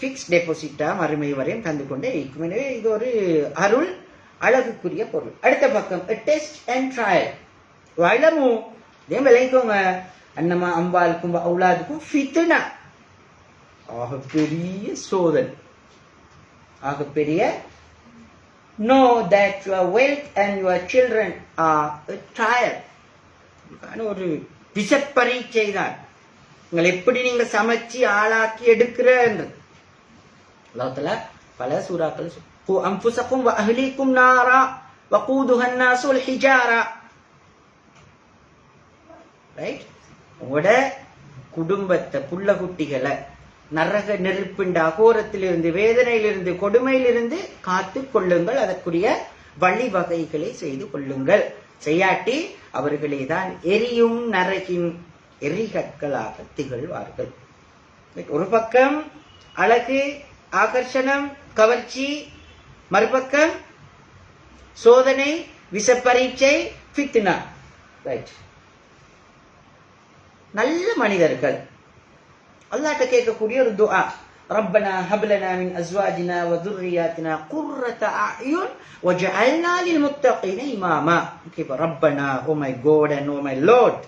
ஃபிக்ஸ் டெபாசிட்டா மறுமை வரையும் தந்து கொண்டே இருக்கும். எனவே இது ஒரு அருள், அழகுக்குரிய பொருள். அடுத்த பக்கம் டெஸ்ட் அண்ட் ட்ரையல். வளமு இதே விளைக்கோங்க, அன்னமா அம்பாளுக்கும் அவுலாதுக்கும் ஃபித்னா, ஆகப்பெரிய சோதனை, ஆகப்பெரிய. Know that your wealth and your children are a trial. ஒரு விஷப்பரீட்சை தான். உங்களை எப்படி நீங்க சமைச்சு ஆளாக்கி எடுக்கிறன்றது. அல்லாஹ் தஆலா பல சூறாக்கள் கு அன்ஃபுஸக்கும் வ அஹ்லீக்கும் நாரா வகூதுஹா அன்-நாஸ் வல் ஹிஜாரா. ரைட். உங்களோட குடும்பத்தை, புள்ள குட்டிகளை நரக நெருப்பின் அகோரத்திலிருந்து, வேதனையிலிருந்து, கொடுமையிலிருந்து காத்து கொள்ளுங்கள். அதற்குரிய வழிவகைகளை செய்து கொள்ளுங்கள். செய்யாட்டி அவர்களே தான் எரியும் நரகின் எரிகற்களாக திகழ்வார்கள். ஒரு பக்கம் அழகு, ஆகர்ஷணம், கவர்ச்சி, மறுபக்கம் சோதனை, விஷப்பரீட்சை, ஃபித்னா. ரைட். நல்ல மனிதர்கள் அல்லாஹ்ட்ட கேட்கக்கூடிய ஒரு துஆ, ரப்பனா ஹப்லனா மின் அஸ்வாஜினா வ ذُرِّيَّاتِنَا قُرَّةَ أَعْيُنٍ وَاجْعَلْنَا لِلْمُتَّقِينَ إِمَامًا. ஓகேப்பா, ரப்பனா, oh my God and oh my Lord,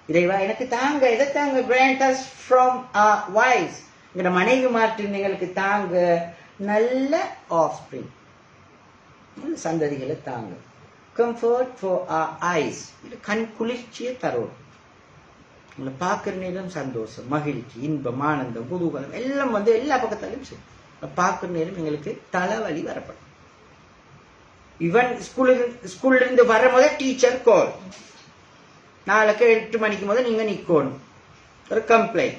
இறைவா எனக்கு தாங்க, எதை தாங்க, grant us from our wives, எங்கட மனைவிமார்ட்டில் எங்களுக்கு தாங்க நல்ல ஆஃப்ஸ்பிரிங், சந்ததிகளை தாங்க. கம்ஃபர்ட் ஃபார் our eyes, கண் குளிர்ச்சியை தரும். உங்களை பார்க்குற நேரம் சந்தோஷம், மகிழ்ச்சி, இன்பம், ஆனந்தம், குதூகலம் எல்லாம் எல்லா பக்கத்தாலையும் சரி. பார்க்குற நேரம் எங்களுக்கு தலைவலி வரப்படும். ஈவன் ஸ்கூல்ல இருந்து வர முதல் டீச்சர் கால், நாளைக்கு 8 மணிக்கு முதல் நீங்க நிக்கணும், ஒரு கம்ப்ளைண்ட்.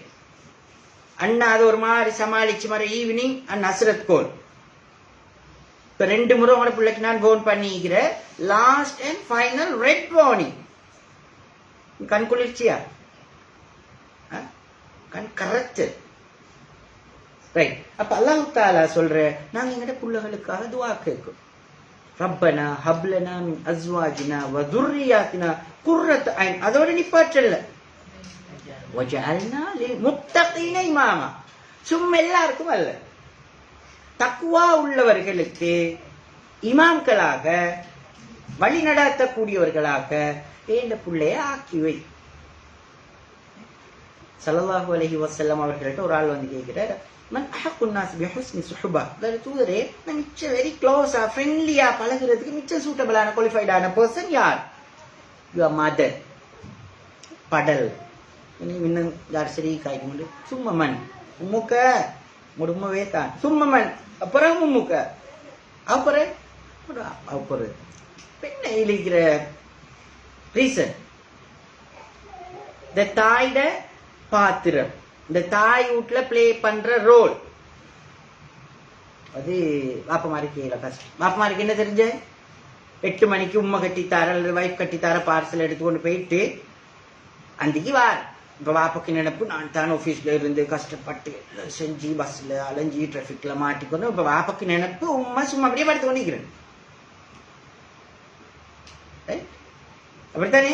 அண்ணா அது ஒரு மாதிரி சமாளிச்சு மாதிரி ஈவினிங் அஸ்ரத் கால். இப்ப 2 முறை உங்களோட பிள்ளைக்கு நான் போன் பண்ணிக்கிறேன். Last and final red warning. கண் குளிர்ச்சியா? கரெக்ட். ரைட். அப்ப அல்லாஹ் தஆலா சொல்ற, நாங்க எங்கட புள்ளகளுக்காக துஆ கேட்கும். ரப்பனா ஹப்லனா மின் அஸ்வாஜினா வ துர்ரியாத்தினா குர்ரத் ஐன். அதோட நிப்பாற்றல. வஜஅல்னா லில் முத்தகீன இமாமா. சும்மா எல்லாருக்கும் அல்ல, தக்வா உள்ளவர்களுக்கு இமாம்களாக வழி நடத்தக்கூடியவர்களாக ஏண்ட புள்ளைய ஆக்கிவை. ஸல்லல்லாஹு அலைஹி வஸல்லம் அவர்கள்ட்ட ஒரு ஆள் வந்து கேட்கிறார், மன் அஹக்குன் நாஸ் பிஹுஸ்னி சுஹபா. தூதரே, மிச்ச வெரி க்ளோஸா ஃப்ரெண்ட்லியா பழகுறதுக்கு மிச்ச சூட்டபிளான குவாலிஃபைடான பர்சன் யார்? Your mother. படல் இன்னும் யார் சரி காய்க்கு சும்மமன் உம்முக்க முடுமவே தான் சும்மமன். அப்புறம் உம்முக்க அப்புறம் பெண்ணை இழிக்கிற ரீசன் இந்த தாயிட பாத்திரம், இந்த தாய் வீட்டுல பிளே பண்ற ரோல், அது வாப்பமாருக்கு கஷ்டம். வாப்பமாருக்கு என்ன தெரிஞ்ச, 8 மணிக்கு உம்மை கட்டித்தார அல்லது வைஃப் கட்டித்தார பார்சல் எடுத்துக்கொண்டு போயிட்டு அன்றைக்கு வார். இப்ப வாப்பாக்கு நினைப்பு, நான் தான் ஆபீஸ்ல இருந்து கஷ்டப்பட்டு செஞ்சு பஸ்ல அலைஞ்சி டிராபிக்ல மாட்டிக்கணும். இப்ப வாப்பாக்கு நினைப்பு உம்மா சும்மா அப்படியே படுத்து கொண்டிருக்கிறேன். அப்படித்தானே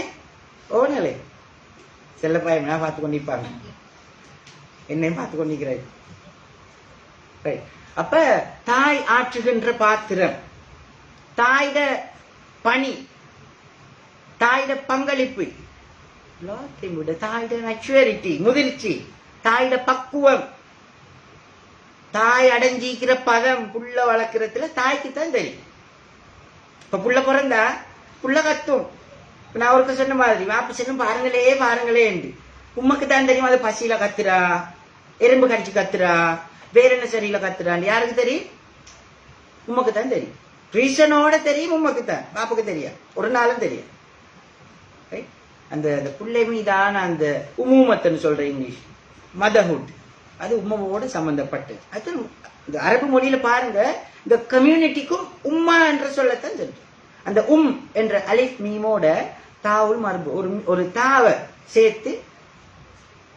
ஓனலே செல்ல பையனா பார்த்து கொண்டிருப்பாங்க, என்னையும் பார்த்து கொண்டிருக்கிறாய். அப்ப தாய் ஆற்றுகின்ற பாத்திரம், தாயிட பணி, தாயிட பங்களிப்பு, எல்லாத்தையும் விட தாயிட மெச்சூரிட்டி முதிர்ச்சி, தாயிட பக்குவம், தாய் அடைஞ்சிக்கிற பதம் புள்ள வளர்க்கறதுல தாய்க்கு தான் தெரியும். இப்ப புள்ள பிறந்தா புள்ள கத்தும். நான் அவருக்கு சொன்ன மாதிரி வாப்பு சொன்ன பாருங்களே என்று உமக்கு தான் தெரியும். அது பசியில கத்துறா, எறும்பு கடிச்சு கத்துறா, வேற என்ன சரியில கத்துறான்னு யாருக்கு தெரியும்? உமக்கு தான் தெரியும். ரீசனோட தெரியும், உமக்கு தான், பாப்புக்கு தெரியும், ஒரு நாளும் தெரியும். அந்த பிள்ளை மீதான அந்த உமூமத்துன்னு சொல்ற இங்கிலீஷ் மதர்ஹுட், அது உம்மவோட சம்பந்தப்பட்டு. அது இந்த அரபு மொழியில பாருங்க, இந்த கம்யூனிட்டிக்கும் உம்மா என்ற சொல்லத்தான் சொல்றேன். அந்த என்ற அலிஃப் மீமோட தாவுல் மரபு ஒரு தாவை சேர்த்து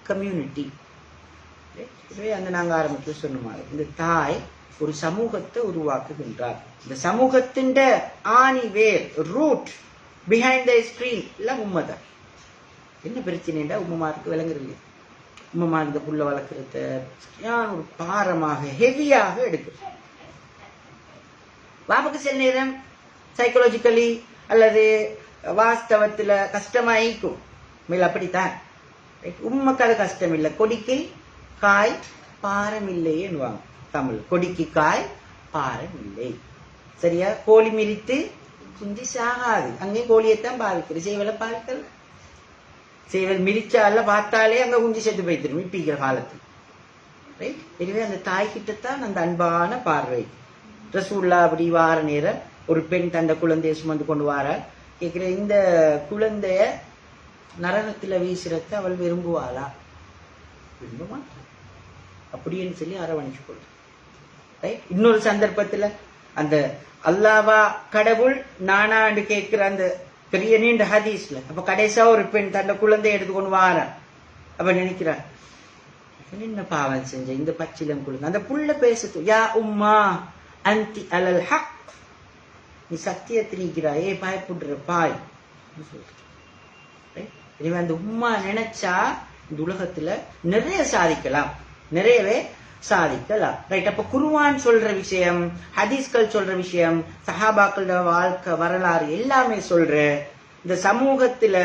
கம்யூனிட்டி. அந்த நாங்க ஆரம்பத்துல சொன்ன மாதிரி இந்த தாய் ஒரு சமூகத்தை உருவாக்குகின்றார். இந்த சமூகத்தின் ஆணி வேர் ரூட் பிஹைண்ட் த ஸ்கிரீன் எல்லாம் உண்மைதான். என்ன பிரச்சனைடா உம்மமாருக்கு விளங்குறது? உம்மமா இந்த புள்ள வளர்க்கறத ஒரு பாரமாக ஹெவியாக எடுக்கு. பாப்புக்கு சில நேரம் சைக்கலாஜிக்கலி அல்லது வாஸ்தவத்துல கஷ்டமாயிக்கும். மேல அப்படித்தான் உண்மைக்கு அது கஷ்டம் இல்லை. கொடிக்கு காய் பாரம் இல்லையேன்னுவாங்க தமிழ். கொடிக்கு காய் பாரம் இல்லை. சரியா? கோழி மிரித்து குஞ்சு சாகாது. அங்கே கோழியைத்தான் பாவிக்கிறது, செய்வலை பாவிக்கல. செய்வல் மிரிச்சால பார்த்தாலே அங்க குஞ்சு செத்து போய்த்திரும் இப்பீக்கிற காலத்தில். ரைட்? எனவே அந்த தாய்கிட்டத்தான் அந்த அன்பான பார்வை. ரசூல்லா அப்படி வார நேரம் ஒரு பெண் தந்த குழந்தைய சுமந்து கொண்டு வார கேட்கிற, இந்த குழந்தைய நரகத்துல வீசுறத அவள் விரும்புவாளா? விரும்ப மாட்டாள். அப்படின்னு சொல்லி அரவணைச்சு கொடு. ரைட்? இன்னொரு சந்தர்ப்பத்துல அந்த அல்லாவா கடவுள் நானாண்டு கேட்கிற அந்த பெரிய நீண்ட ஹதீஸ்ல, அப்ப கடைசியா ஒரு பெண் தன்னை குழந்தைய எடுத்துக்கொண்டு வார. அப்ப நினைக்கிறார், என்ன பாவம் செஞ்ச இந்த பச்சிலம் குழந்தை. அந்த புள்ள பேசுது, யா உம்மா அந்தி அலல் ஹக், நீ சத்தியத்தை நீக்கிறாயே, பயப்படுற பாய். அந்த உம்மா நினைச்சா இந்த உலகத்துல நிறைய சாதிக்கலாம், நிறையவே சாதிக்கலாம். ரைட்? அப்ப குர்ஆன் சொல்ற விஷயம், ஹதீஸ்கள் சொல்ற விஷயம், சஹாபாக்களோட வாழ்க்கை வரலாறு எல்லாமே சொல்ற இந்த சமூகத்துல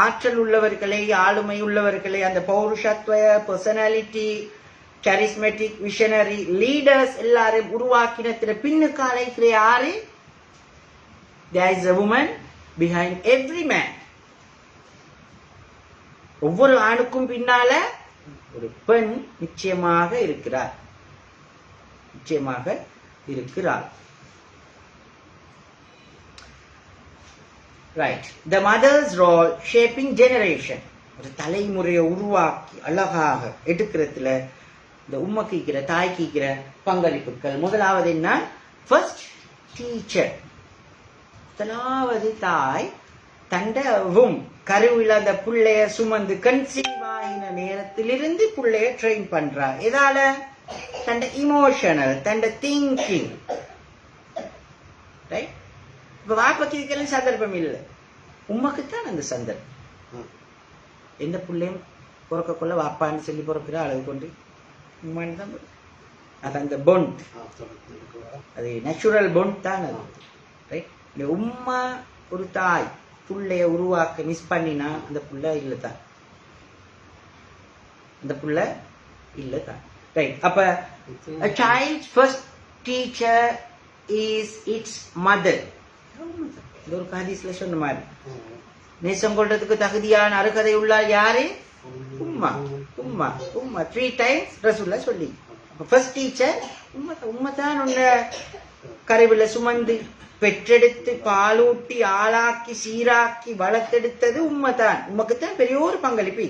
ஆற்றல் உள்ளவர்களை, ஆளுமை உள்ளவர்களை, அந்த பௌருஷத்துவ பர்சனாலிட்டி, கரிஸ்மெட்டிக், விஷனரி லீடர்ஸ் எல்லாரையும் உருவாக்கினத்துல பின்னுக்கு அழைக்கிற யாரு? There is a woman behind every man. ஒவ்வொரு ஆணுக்கும் பின்னால ஒரு பெண் நிச்சயமாக இருக்கிறார், நிச்சயமாக இருக்கிறார். Right? The mother's role shaping generation. ஒரு தலைமுறையை உருவாக்கி அழகாக எடுக்கிறதுல இந்த உம்மக்கு இருக்கிற, தாய்க்கு இருக்கிற பங்களிப்புகள். முதலாவது என்ன? First teacher. முதலாவது தாய் தண்டவும் கருவில் அந்த புள்ளைய சுமந்து கன்சீவ் ஆகின நேரத்திலிருந்து புள்ளைய ட்ரெயின் பண்றா. எதால? தண்ட இமோஷனல், தண்ட திங்கிங். ரைட்? இப்ப வாப்பக்கு இருக்கிற சந்தர்ப்பம் இல்லை, உமக்குத்தான் அந்த சந்தர்ப்பம். எந்த பிள்ளையும் பிறக்கக்குள்ள வாப்பான்னு சொல்லி பிறக்கிற அளவு கொண்டு உம்மான்னு தான். அது அந்த பொண்ட், அது நேச்சுரல் பொண்ட் தான் அது. ரைட்? இந்த உம்மா ஒரு தாய் புள்ளைய உருவாக்க மிஸ் பண்ணினா அந்த புள்ள இல்லதான், அந்த புள்ள இல்லதான். ரைட்? அப்ப a child's first teacher is its mother. இது ஒரு ஹதீஸ்ல சொன்ன மாதிரி. நேசம் கொள்றதுக்கு தகுதியான அருகதை உள்ளால் யாரு? உம்மா. உம்மா உம்மா 3 times ரசூலுல்லாஹ் சொல்லி. ஃபர்ஸ்ட் டீச்சர் உம்மா. உம்மா தான் உன்னை கருவில சுமந்து பெற்றெடுத்து பாலூட்டி ஆளாக்கி சீராக்கி வளர்த்தெடுத்தது உண்மைதான். உமக்குத்தான் பெரிய ஒரு பங்களிப்பு.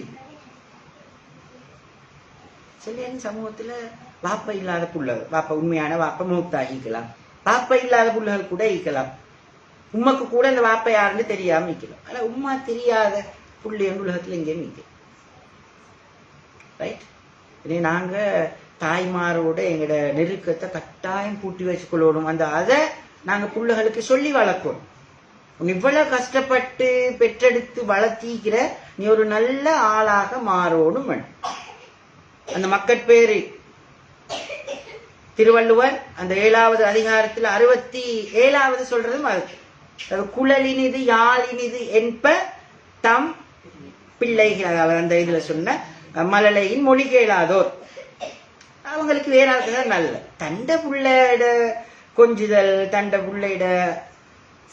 சில சமூகத்துல வாப்ப இல்லாத புள்ளகள், வாப்ப உண்மையான வாப்ப மூத்தாகிக்கலாம், வாப்ப இல்லாத புள்ளகள் கூட ஈக்கலாம். உமக்கு கூட இந்த வாப்ப யாருன்னு தெரியாம ஈக்கலாம். ஆனா உம்மா தெரியாத புள்ளி உலகத்துல எங்கேயும் ஈக்கலாம். ரைட்? நாங்க தாய்மாரோட எங்கட நெருக்கத்தை கட்டாயம் கூட்டி வச்சுக்கொள்ளணும். அந்த அதை நாங்க புள்ளைகளுக்கு சொல்லி வளர்க்கணும். இவ்வளவு கஷ்டப்பட்டு பெற்றெடுத்து வளர்த்திக்கிற நீ ஒரு நல்ல ஆளாக மாறணும். அந்த மக்கட்பேரு திருவள்ளுவர் அந்த 7வது அதிகாரத்துல 67வது சொல்றதும் அது குழலினிது யாழினிது என்ப தம் பிள்ளைகள். அதாவது அந்த இதுல சொன்ன மழலையின் மொழி கேளாதோர், அவங்களுக்கு வேற ஆளுக்குதான் நல்ல. தண்ட புள்ளையோட கொஞ்சுதல், தண்ட புள்ளையிட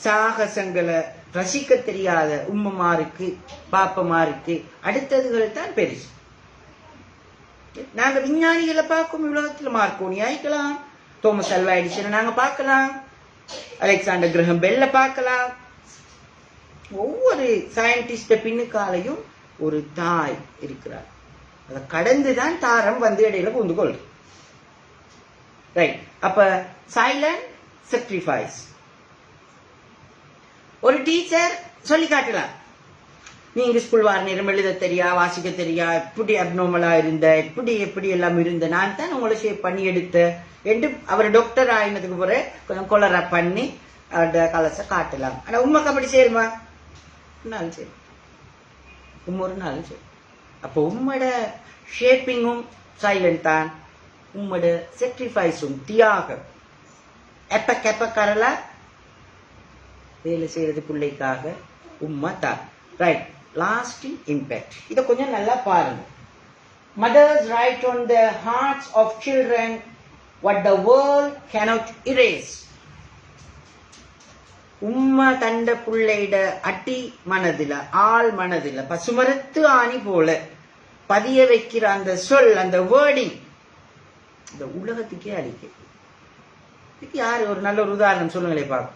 சாகசங்களை ரசிக்க தெரியாத உம்மமாருக்கு பாப்பமாருக்கு அடுத்ததுகள் தான் பெருசு. நாங்க விஞ்ஞானிகளை பார்க்கும் உலகத்துல மார்க்கோனி ஆயிக்கலாம், தோமஸ் அல்வா எடிசனை நாங்க பார்க்கலாம், அலெக்சாண்டர் கிரஹம் பெல்ல பார்க்கலாம். ஒவ்வொரு சயின்டிஸ்ட பின்னுக்காலையும் ஒரு தாய் இருக்கிறார். அதை கடந்துதான் தாரம் வந்து இடையில புகுந்து கொள்ளும். ரைட்? அப்ப சைலண்ட் sacrifice. ஒரு டீச்சர் சொல்லி காட்டலாம், நீங்க ஸ்கூல் வார நேரம் எழுத தெரியா, வாசிக்க தெரியா, எப்படி அப்நார்மலா இருந்த, எப்படி எல்லாம் இருந்த, நான் தான் உங்களை ஷேப் பண்ணி எடுத்த என்று அவர் டாக்டர் ஆயினதுக்கு பிறகு கொஞ்சம் கொலரா பண்ணி அவரோட கலச காட்டலாம். ஆனா உண்மைக்கு அப்படி சேருமா? நாள் சரி, ஒரு நாள் சரி. அப்போ உம்மோட ஷேப்பிங்கும் சைலண்ட் தான், உம்மோட sacrificeம் தியாகம். எப்ப கரலா வேலை செய்யறது பிள்ளைக்காக உம்மா தான். ரைட்? Lasting impact. இதை கொஞ்சம் நல்லா பாருங்க. Mothers write on the hearts of children what the world cannot erase. உம்மா தண்ட புள்ளையிட அடி மனதில, ஆள் மனதில பசுமரத்து ஆணி போல பதிய வைக்கிற அந்த சொல், அந்த வேர்டிங் இந்த உலகத்துக்கே அழிக்க. இதுக்கு யாரு ஒரு நல்ல ஒரு உதாரணம் சொல்லுங்களே பார்க்க.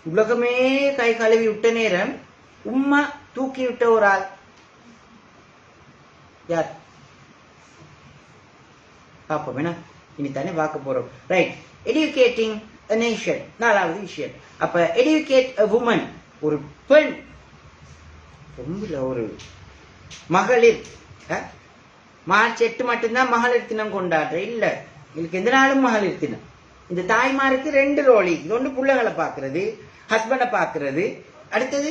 உலகமே கை கழுவி விட்ட நேரம் உம்மா தூக்கி விட்ட ஒரு ஆள் யார் பார்ப்போம். என்ன இனித்தானே பார்க்க போறோம். ரைட்? எடியூகேட்டிங் a nation. 4வது விஷயம். அப்ப educate a woman, ஒரு பெண், ஒரு மகளிர். மார்ச் 8 மட்டும்தான் மகளிர் தினம் கொண்டாடுற இல்ல, இதுக்கு எந்த நாளும் மகளிர் தினம். இந்த தாய்மாருக்கு 2 ரோல். ஒன்று புள்ளைகளை பாக்குறது, ஹஸ்பண்டை பாக்குறது, அடுத்தது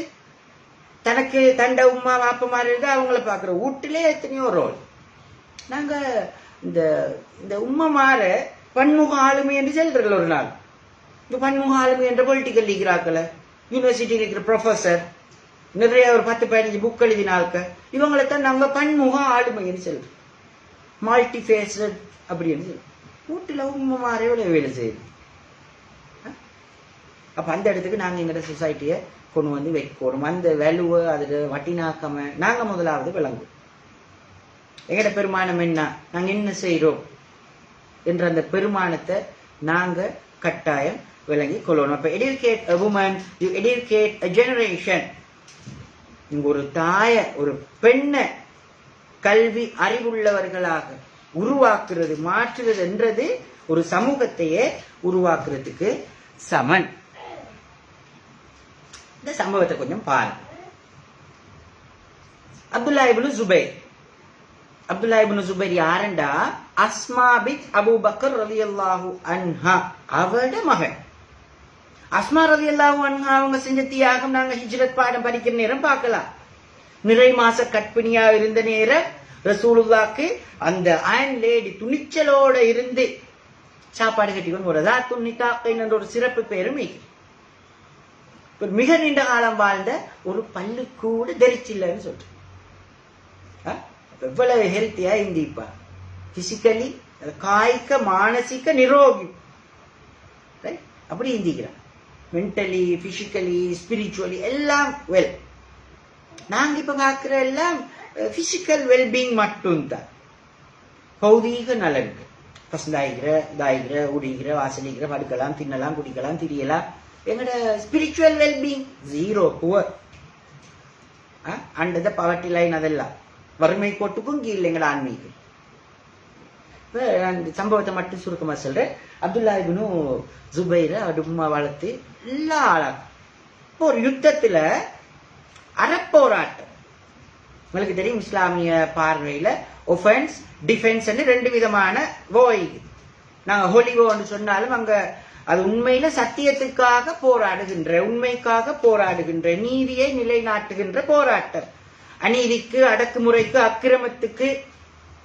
தனக்கு தண்ட உமா வாப்பமாரி இருந்து அவங்கள பாக்குற. வீட்டிலே எத்தனையோ ரோல். நாங்க இந்த இந்த உம்மமார பன்முக ஆளுமை என்று சொல்றோம். ஒரு நாள் இந்த பன்முக ஆளுமை என்ற பொலிட்டிக்கல் லீக்ராக்கல, யூனிவர்சிட்டியில் இருக்கிற ப்ரொஃபசர், நிறைய ஒரு 10-15 புக் எழுதினாக்க இவங்களைத்தான் நாங்க பன்முக ஆளுமைன்னு சொல்றோம். மல்டி ஃபேஸட் அப்படின்னு சொல்றோம். வீட்டுல உம்மமாரே வேலை செய்யுது. அப்ப அந்த இடத்துக்கு நாங்க எங்கட சொசைட்டியை கொண்டு வந்து வைக்கணும். அந்த வேல்யூவை அதோட வட்டினாக்காம நாங்க முதலாவது விளங்குவோம். எங்கட பெருமானம் என்ன, நாங்க என்ன செய்யறோம் என்ற அந்த பெருமானத்தை நாங்க கட்டாயம் விளங்கி கொள்ளணும். அப்ப educate a woman, you educate a generation. இங்க ஒரு தாய, ஒரு பெண்ணை கல்வி அறிவுள்ளவர்களாக உருவாக்குறது, மாற்றுறது என்றது ஒரு சமூகத்தையே உருவாக்குறதுக்கு சமன். இந்த சம்பவத்தை கொஞ்சம் பாருங்க. அப்துல்லா இப்னு ஜுபைர் யாருண்டா? அஸ்மா பின் அபூபக்கர் ரலியல்லாஹு அன்ஹா அவட மகன். அஸ்மா ரலியல்லாஹு அன்ஹா அவங்க செஞ்ச தியாகம் நாங்க ஹிஜ்ரத் பாடம் படிக்கிற நேரம் பார்க்கலாம். நிறை மாச கற்பிணியா இருந்த நேரம் ரசூலுல்லாஹ்க்கு அந்த அயன் லேடி துணிச்சலோட இருந்து சாப்பாடு கட்டிக்கொண்டு போறதா துணித்தாக்கைன்னு ஒரு சிறப்பு பேரும் மிக நீண்ட காலம் வாழ்ந்த ஒரு பல்லு கூட தெரிச்சில்லைன்னு சொல்றேன். எவ்வளவு ஹெல்த்தியா இருந்திப்பா, பிசிக்கலி காய்க்க மானசிக நிரோகி அப்படி இருந்திக்கிறான். மென்டலி, பிசிக்கலி, ஸ்பிரிச்சுவலி எல்லாம் வெல். நாங்க இப்ப பாக்குற எல்லாம் பிசிக்கல் வெல்பீங் மட்டும்தான். பௌதீக நலனுக்கு தாய்கிற உடிகிற வாசலிக்கிற படுக்கலாம், தின்னலாம், குடிக்கலாம், திரியலாம். எங்கட spiritual well-being zero, poor, and poverty line, அதெல்லாம் வறுமை கோட்டுக்கும் கீழே எங்கட ஆன்மீகம். அந்த சம்பவத்தை மட்டும் சுருக்கமா சொல்றேன். அப்துல்லா இப்னு ஜுபைர அடுமா வளர்த்து எல்லா ஆளாக்கும். இப்போ ஒரு யுத்தத்துல அறப்போராட்டம், உங்களுக்கு தெரியும் இஸ்லாமிய பார்வையில ஒஃபென்ஸ் டிஃபென்ஸ் ரெண்டு விதமான வோய். நாங்க ஹோலிவோன்னு சொன்னாலும் அங்க அது உண்மையில சத்தியத்துக்காக போராடுகின்ற, உண்மைக்காக போராடுகின்ற, நீதியை நிலைநாட்டுகின்ற போராட்டம். அநீதிக்கு, அடக்குமுறைக்கு, அக்கிரமத்துக்கு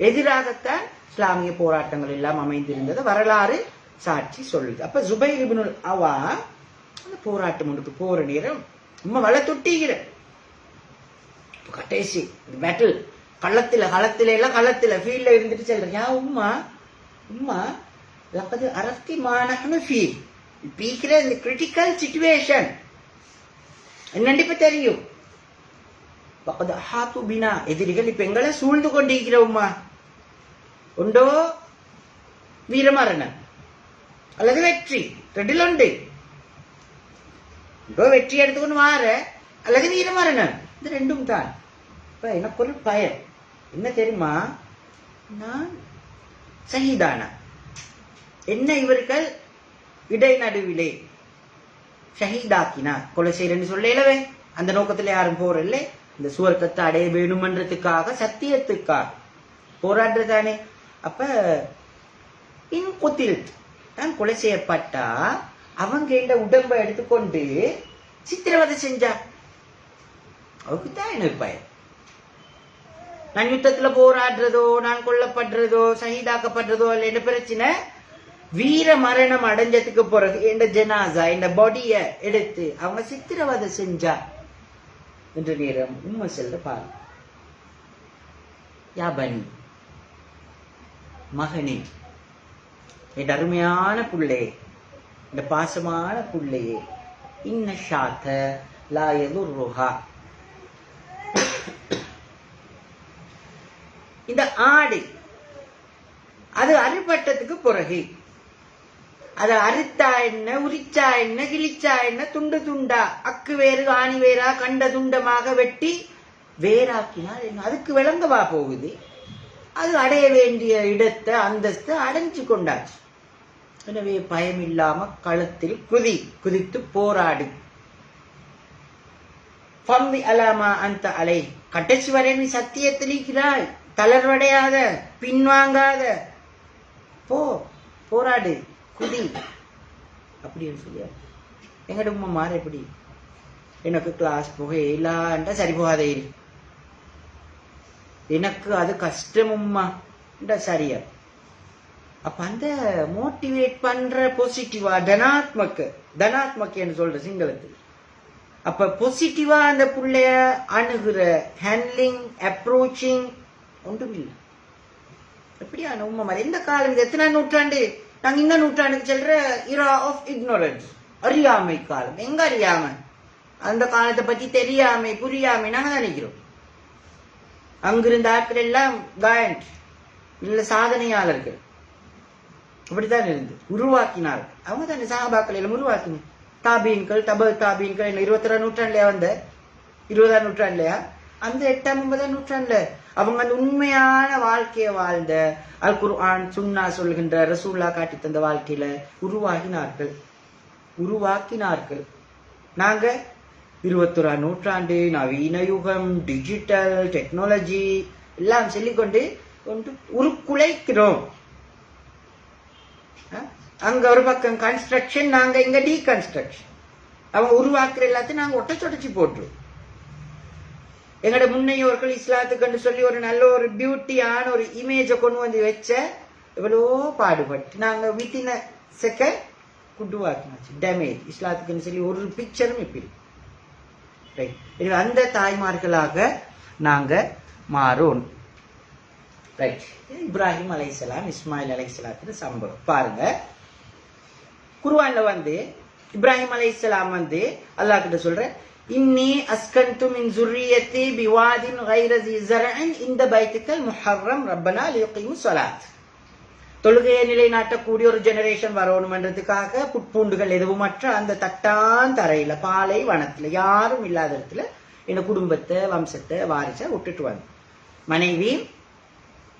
எதிராகத்தான் இஸ்லாமிய போராட்டங்கள் எல்லாம் அமைந்திருந்தது வரலாறு சாட்சி சொல்லுது. அப்ப ஜுபைர் இப்னுல் அவா அந்த போராட்டம் முன்னுக்கு போற நேரம் உண்மை வள தொட்டிக்கிற கடைசி பேட்டில் களத்துல ஃபீல்ட்ல இருந்துட்டு சொல்றேன். உம்மா லப்பது அரஃப்தி மானஹ்னு ஃபீ, பீக்கிற இந்த கிரிட்டிக்கல் சிச்சுவேஷன் என்னன்னு இப்ப தெரியும். பக்கத்து ஹாத்து பினா, எதிரிகள் இப்ப எங்களை சூழ்ந்து கொண்டிருக்கிற உம்மா. உண்டோ வீரமரணம் அல்லது வெற்றி, ரெண்டில் உண்டு. உண்டோ வெற்றி எடுத்துக்கொண்டு மாற அல்லது வீரமரணம், இந்த ரெண்டும் தான். இப்ப எனக்கு ஒரு பயம் என்ன தெரியுமா, நான் ஷஹீதானா என்ன இவர்கள் இடைநடுவிலே ஷஹீதாக்கினா கொலை செய்யறேன்னு சொல்லவே அந்த நோக்கத்துல யாரும் போறல்ல. இந்த சுவர்க்கத்தை அடைய வேணுமன்றதுக்காக, சத்தியத்துக்காக போராடுறதானே. அப்ப இன்குத்தில் தான் கொலை செய்யப்பட்டா அவங்க இந்த உடம்பை எடுத்துக்கொண்டு சித்திரவதை செஞ்சா அவருக்கு தான் எனக்கு பயம். நான் யுத்தத்துல போராடுறதோ, நான் கொல்லப்படுறதோ, ஷஹீதாக்கப்படுறதோ இல்ல என்ன பிரச்சனை, வீர மரணம் அடைஞ்சதுக்கு பிறகு இந்த ஜனாசா இந்த பாடிய எடுத்து அவங்க சித்திரவதை செஞ்சா என்ற நேரம் உண்மை செல்ற பாரு. யாபனி மகனே, என் அருமையான புள்ளே, இந்த பாசமான புள்ளையே, இன்ன ஷாத்த லா யதுர்ருஹா, இந்த ஆடு அது அறுபட்டதுக்கு பிறகு அதை அறுத்தா என்ன, உரிச்சா என்ன, கிழிச்சா என்ன, துண்டு துண்டா, அக்கு வேறு ஆணி வேறா கண்ட துண்டமாக வெட்டி வேறாக்கினால் என்ன, அதுக்கு விளங்கவா போகுது. அது அடைய வேண்டிய இடத்தை, அந்தஸ்து அடைஞ்சு கொண்டாச்சு. எனவே பயம் இல்லாம களத்தில் குதித்து போராடு. அலாமா அந்த அலை, கடைசி வரை நீ சத்தியத்தில் இருக்கிறாய், தளர்வடையாத, பின்வாங்காத, போராடு, குதி அப்படின்னு சொல்லியா. எங்கட உம்மா மாற எப்படி, எனக்கு கிளாஸ் போக இல்லாண்டா சரி போகாதே, எனக்கு அது கஷ்டம் உம்மா சரியா. அப்ப அந்த மோட்டிவேட் பண்ற பாசிட்டிவா தனாத்மக்கு சொல்ற சிங்களத்தில். அப்ப பாசிட்டிவா அந்த புள்ளைய அணுகுற ஹேண்ட்லிங், அப்ரோச்சிங் ஒன்றும் இல்லை. எப்படியான உண்மை மாதிரி எந்த காலம், இது எத்தனை நூற்றாண்டு, நாங்க இந்த நூற்றாண்டுக்கு சொல்ற இரா ஆஃப் இக்னோரன்ஸ், அறியாமை காலம். எங்க அறியாம, அந்த காலத்தை பத்தி தெரியாமை, புரியாமை நாங்க தான் நினைக்கிறோம். அங்கிருந்த ஆட்கள் எல்லாம் காயண்ட் இல்ல சாதனையாளர்கள், அப்படித்தான் இருந்து உருவாக்கினார்கள். அவங்க தானே சஹாபாக்கள் எல்லாம் உருவாக்கின. தாபீன்கள், தாபீன்கள் 21ஆம் நூற்றாண்டுலயா வந்த, 20ஆம் நூற்றாண்டுலயா, அந்த 8ஆம் 9ஆம் நூற்றாண்டுல அவங்க அந்த உண்மையான வாழ்க்கையை வாழ்ந்த, அல் குர்ஆன் சுன்னா சொல்கின்ற ரசூல்லா காட்டி தந்த வாழ்க்கையில உருவாக்கினார்கள். நாங்க 21ஆம் நூற்றாண்டு, நவீன யுகம், டிஜிட்டல் டெக்னாலஜி எல்லாம் சொல்லிக்கொண்டு உருக்குலைக்கிறோம். அங்க ஒரு பக்கம் கன்ஸ்ட்ரக்ஷன், நாங்க இங்க டீகன்ஸ்ட்ரக்ஷன். அவங்க உருவாக்குற எல்லாத்தையும் நாங்க ஒட்டச்சொடச்சி போட்டுருவோம். எங்கட முன்னையோர்கள் இஸ்லாத்துக்கு சொல்லி ஒரு நல்ல ஒரு பியூட்டியான ஒரு இமேஜை கொண்டு வந்து வச்ச எவ்வளோ பாடுபட்டு நாங்க வித்தின் செகண்ட் குட்டுவாக்கினாச்சு. டேமேஜ் இஸ்லாத்துக்குன்னு சொல்லி ஒரு பிக்சரும் இப்படி ரைட். அந்த தாய்மார்களாக நாங்க மாறோம். ரைட். இப்ராஹிம் அலைஹிஸ்ஸலாம், இஸ்மாயில் அலைஹிஸ்ஸலாத்துக்கு சம்பவம் பாருங்க. குர்ஆன்ல இப்ராஹிம் அலைஹிஸ்ஸலாம் அல்லாஹ் கிட்ட சொல்ற, இன்னி அஸ்கன்து மின் ஸுர்ரியத்தி பிவாதின் கைர ஸி ஸர்இன் இந்த பைத்துக்கல் முஹர்ரம் ரப்பனா லியுகீமுஸ் ஸலாத். தொழுகையை நிலைநாட்டக்கூடிய ஒரு ஜெனரேஷன் வரணும்ன்றதுக்காக புட்பூண்டுகள் எதுவுமற்ற அந்த தட்டான் தரையில பாலை வனத்துல யாரும் இல்லாத இடத்துல என் குடும்பத்தை வம்சத்தை வாரிசை விட்டுட்டு வந்து மனைவி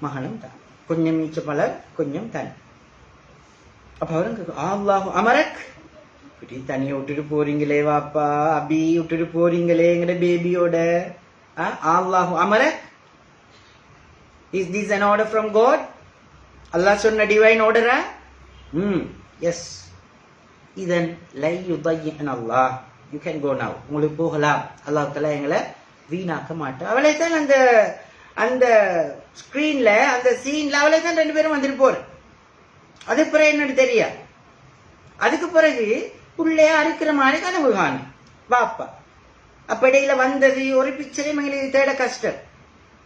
மகனும் தான், கொஞ்சம் மீச்ச பலர் கொஞ்சம் தனி. அப்ப அவருக்கு அல்லாஹு அமரக், இப்படி தனியை விட்டுட்டு போறீங்களே வாப்பா, அபி விட்டுட்டு போறீங்களேங்கிற பேபியோட. அல்லாஹு அமரக், is this an order from God? அல்லாஹ் சொன்ன டிவைன் ஆர்டரா? எஸ். இதன் லை யுதய்யன் அல்லாஹ், யூ கேன் கோ நவ், உங்களுக்கு போகலாம். அல்லாஹ் தஆலா எங்களை வீணாக்க மாட்டோம். அவளை தான் அந்த அந்த ஸ்கிரீன்ல அந்த சீன்ல அவளை தான் 2 பேரும் வந்துட்டு போற. அது பிறகு என்னன்னு தெரியா. அதுக்கு பிறகு புள்ளைய அறுக்கிற மாதிரி கனவு காணும் வாப்பா. அப்ப இடையில வந்தது ஒரு பிக்சரையும் எங்களுக்கு தேட கஷ்டம்.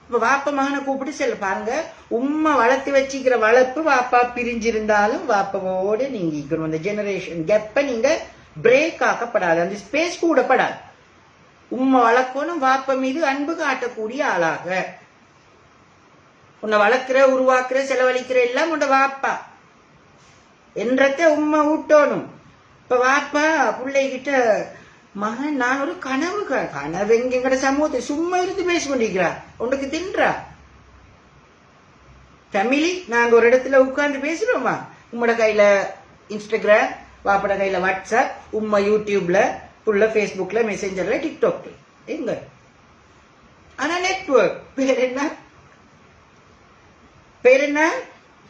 இப்ப வாப்பா மகனை கூப்பிட்டு செல்ல பாருங்க, உம்மை வளர்த்து வச்சுக்கிற வளர்ப்பு வாப்பா பிரிஞ்சிருந்தாலும் வாப்பாவோட நீங்க இருக்கணும். அந்த ஜெனரேஷன் கேப்ப நீங்க பிரேக் ஆக்கப்படாது, அந்த ஸ்பேஸ் கூடப்படாது. உம்மை வளர்க்கணும், வாப்பா மீது அன்பு காட்டக்கூடிய ஆளாக. உன்னை வளர்க்கிற உருவாக்குற செலவழிக்கிற எல்லாம் உன்னை வாப்பா என்றத உம்மை ஊட்டணும். இப்ப வாப்பா பிள்ளைகிட்ட, மகன் நான் ஒரு கனவு எங்கட சமூகத்தை சும்மா இருந்து பேச கொண்டிருக்கிறா, உனக்கு தின்றா. ஃபேமிலி நாங்க ஒரு இடத்துல உட்கார்ந்து பேசுறோமா? உம்மோட கையில இன்ஸ்டாகிராம், வாப்பட கையில வாட்ஸ்அப், உம்மா யூடியூப்ல, புள்ள பேஸ்புக்ல, மெசேஞ்சர்ல, டிக்டாக்ல, எங்க ஆனா நெட்வொர்க் பேர் என்ன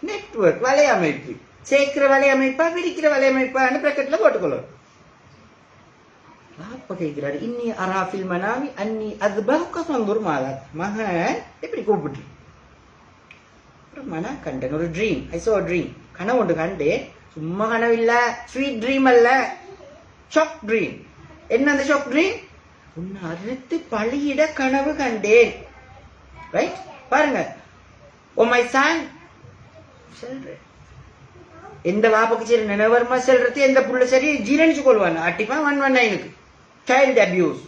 நெட்வொர்க், வலையமைப்பு. சேர்க்கிற வலையமைப்பா விரிக்கிற வலையமைப்பான்னு பிரக்கெட்ல போட்டுக்கொள்ளும். அப்ப கேட்கிறாரு, இன்னி அராஃபில் மனாமி அன்னி அஸ்பஹுக ஃபன்துர் மாதா. மகன் எப்படி கூப்பிட்டு மன கண்டன் ஒரு ட்ரீம், ஐ சோ ட்ரீம், கனவு ஒன்று கண்டேன். சும்மா கனவு இல்ல, ஸ்வீட் ட்ரீம் அல்ல, ஷாக் ட்ரீம். என்ன அந்த ஷாக் ட்ரீம்? உன்னை அறுத்து பழியிட கனவு கண்டேன். ரைட், பாருங்க. ஓ மை சன் சொல்றேன், எந்த வாப்புக்கு சரி நினைவரமா செல்றது, எந்த புள்ள சரி ஜீரணிச்சு கொள்வாங்க. அட்டிப்பா 119க்கு சைல்டு அபியூஸ்,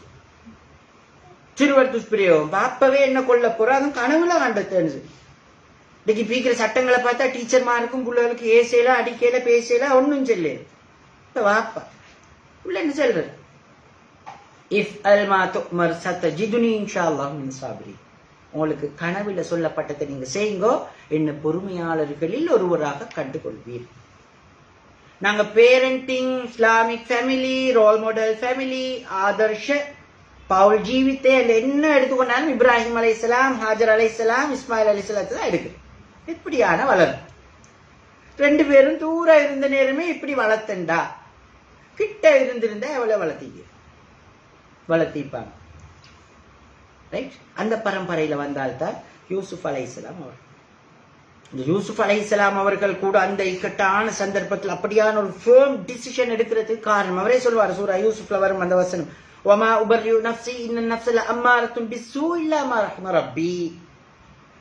சிறுவர் துஷ்பிரயோகம். பாப்பவே என்ன கொல்ல போற, அதுவும் கனவுல கண்டது. இன்னைக்கு பீக்கிற சட்டங்களை பார்த்தா டீச்சர்மாருக்கும் பிள்ளைகளுக்கு ஏசையில அடிக்கையில பேசல ஒன்னும் சொல்லு. வாப்பா உள்ள என்ன சொல்றது, இஃப் அல்மா துமர் சத்தஜிதுனி இன்ஷாஅல்லாஹ் மின் சாபிரீன். உங்களுக்கு கனவுல சொல்லப்பட்டதை நீங்க செய்யுங்கோ, என்ன பொறுமையாளர்களில் ஒருவராக கண்டுகொள்வீர். நாங்க parenting, Islamic family, role model family, ஆதர்ஷ பவுல் ஜீவித்தே என்ன எடுத்துக்கொண்டாலும் இப்ராஹிம் அலைஹிஸ்ஸலாம், ஹாஜர் அலைஹிஸ்ஸலாம், இஸ்மாயில் அலைஹிஸ்ஸலாத்து தான் எடுக்கு. இப்படியான வளர்ப்பு. 2 பேரும் தூரம் இருந்த நேரமே இப்படி வளர்த்தண்டா, கிட்ட இருந்திருந்தா எவ்வளவு வளர்த்திப்பாங்க. ரைட். அந்த பரம்பரையில வந்தால்தான் யூசுப் அலைஹிஸ்ஸலாம் அவர். இந்த யூசுப் அலைஹிஸ்ஸலாம் அவர்கள் கூட அந்த இக்கட்டான சந்தர்ப்பத்தில் அப்படியான ஒரு ஃபேர்ம் டிசிஷன் எடுக்கிறதுக்கு காரணம் அவரே சொல்வார். சூரா யூசுப்ல வரும் அந்த வசனம், வமா உபர்ரிஉ நஃப்ஸி இன்ன நஃப்ஸ லஅம்மாரத்துன் பிஸ்ஸூ இல்லா மா ரஹ்ம ரப்பி.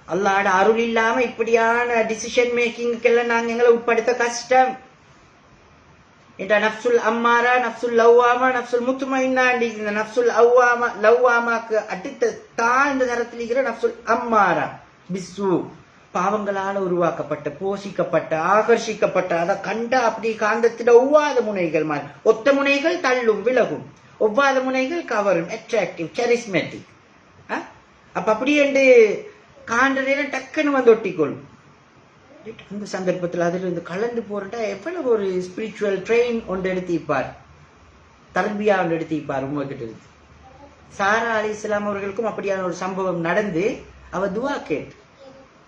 அல்லாஹ்வோட அருள் இல்லாம இப்படியான டிசிஷன் மேக்கிங்க்கெல்லாம் நாங்க எங்களை உட்படுத்த கஷ்டம். இந்த நஃப்சுல் அம்மாரா, நஃப்சுல் லவ்வாமா, நஃப்சுல் முத்மஇன்னா, இந்த நஃப்சுல் அவ்வாமா லவ்வாமாக்கு அடுத்த தாழ்ந்த தரத்தில் இருக்கிற நஃப்சுல் அம்மாரா பிஸ்ஸூ, பாவங்களால உருவாக்கப்பட்ட, போஷிக்கப்பட்ட, ஆகர்ஷிக்கப்பட்ட, அதை கண்டா அப்படி காந்தத்திட ஒவ்வாத முனைகள் மாதிரி. ஒத்த முனைகள் தள்ளும் விலகும், ஒவ்வாத முனைகள் கவரும், அட்ராக்டிவ், கரிஸ்மேட்டிக். அப்ப அப்படி என்று காண்ற நேரம் டக்குன்னு வந்து ஒட்டிக்கொள்ளும். அந்த சந்தர்ப்பத்தில் அதில் இருந்து கலந்து போறா எவ்வளவு ஒரு ஸ்பிரிச்சுவல் ட்ரெயின் ஒன்று எடுத்திப்பார், தர்பியா ஒன்று எடுத்திப்பார் உங்ககிட்ட இருந்து. சாரா அலைஹிஸ்ஸலாம் அவர்களுக்கும் அப்படியான ஒரு சம்பவம் நடந்து அவ துவா கேட்டு,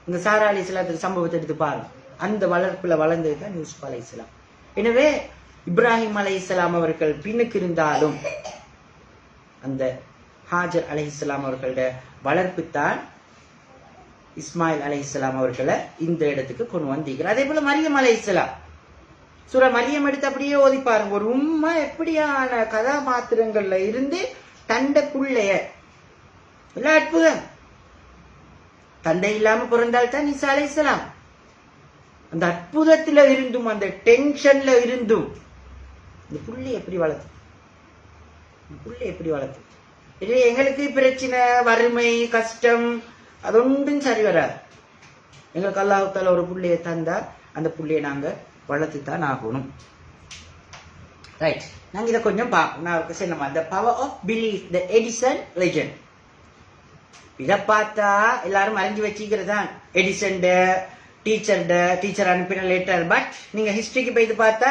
இந்த சாரா அலைஹிஸ்ஸலாத்துக்கு சம்பவத்தை எடுத்து பாருங்க. அந்த வளர்ப்புல வளர்ந்தது தான் யூசுப் அலைஹிஸ்ஸலாம். எனவே இப்ராஹிம் அலைஹிஸ்ஸலாம் அவர்கள் பின்னுக்கு இருந்தாலும் அந்த ஹாஜர் அலைஹிஸ்ஸலாம் அவர்களோட வளர்ப்பு தான் இஸ்மாயில் அலைஹிஸ்ஸலாம் அவர்களை இந்த இடத்துக்கு கொண்டு வந்தீங்க. அதே போல மரியம் அலைஹிஸ்ஸலாம், சூரா மரியம் எடுத்து அப்படியே ஓதி பாருங்க. ஒரு உம்மா எப்படியான கதாபாத்திரங்கள்ல இருந்து தண்டை புள்ளைய எல்லாம் அற்புதம். தந்தை இல்லாம பிறந்தால்தான் ஈசா அலைஹிஸ்ஸலாம். அந்த அற்புதத்துல இருந்தும் அந்த டென்ஷன்ல இருந்தும் இந்த புள்ளை எப்படி வளர்த்து, புள்ளை எப்படி வளர்த்து. இல்லை எங்களுக்கு பிரச்சனை, வறுமை, கஷ்டம், அது ஒன்றும் சரி வராது. எங்களுக்கு அல்லாஹ் தஆலா ஒரு புள்ளையை தந்தா அந்த புள்ளையை நாங்க வளர்த்து தான் ஆகணும். ரைட், நாங்க இதை கொஞ்சம் பார்ப்போம். நான் சொன்ன the power of belief, the Edison legend. இதை பார்த்தா எல்லாரும் அறிஞ்சு வச்சுக்கிறதா எடிசன் டீச்சர் அனுப்பின லெட்டர். பட் நீங்க ஹிஸ்டரிக்கு போய் பார்த்தா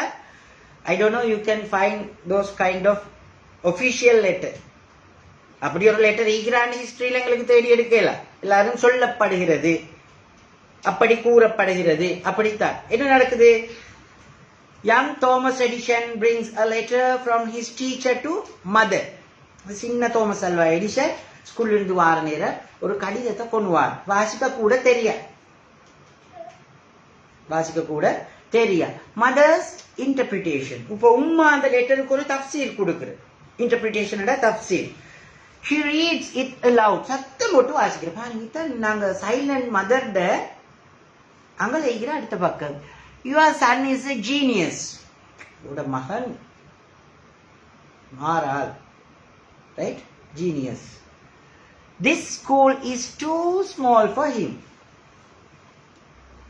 I don't know, you can find those kind of official letter. அப்படி ஒரு லெட்டர் ஈக்ரான் ஹிஸ்டரியில எங்களுக்கு தேடி எடுக்கல. எல்லாரும் சொல்லப்படுகிறது, அப்படி கூறப்படுகிறது, அப்படித்தான். என்ன நடக்குது? Young Thomas Edison brings a letter from his teacher to mother. சின்ன தோமஸ் அல்வா எடிசன் ஸ்கூல்ல இருந்து வார நேரம் ஒரு கடிதத்தை கொண்டு வார். வாசிக்க கூட தெரியா. Mother's interpretation. இப்போ உம்மா அந்த லெட்டருக்கு ஒரு தஃப்சீர் கொடுக்குற. இன்டர்பிரிட்டேஷனோட Tafseer. She reads it aloud. சத்தம் போட்டு வாசிக்கிற. பாருங்க, நாங்க சைலண்ட் மதர்ட அங்க லைக்கிற அடுத்த பக்கம். Your son is a genius. உட மகன் மாறால், right? Genius. This school is too small for him.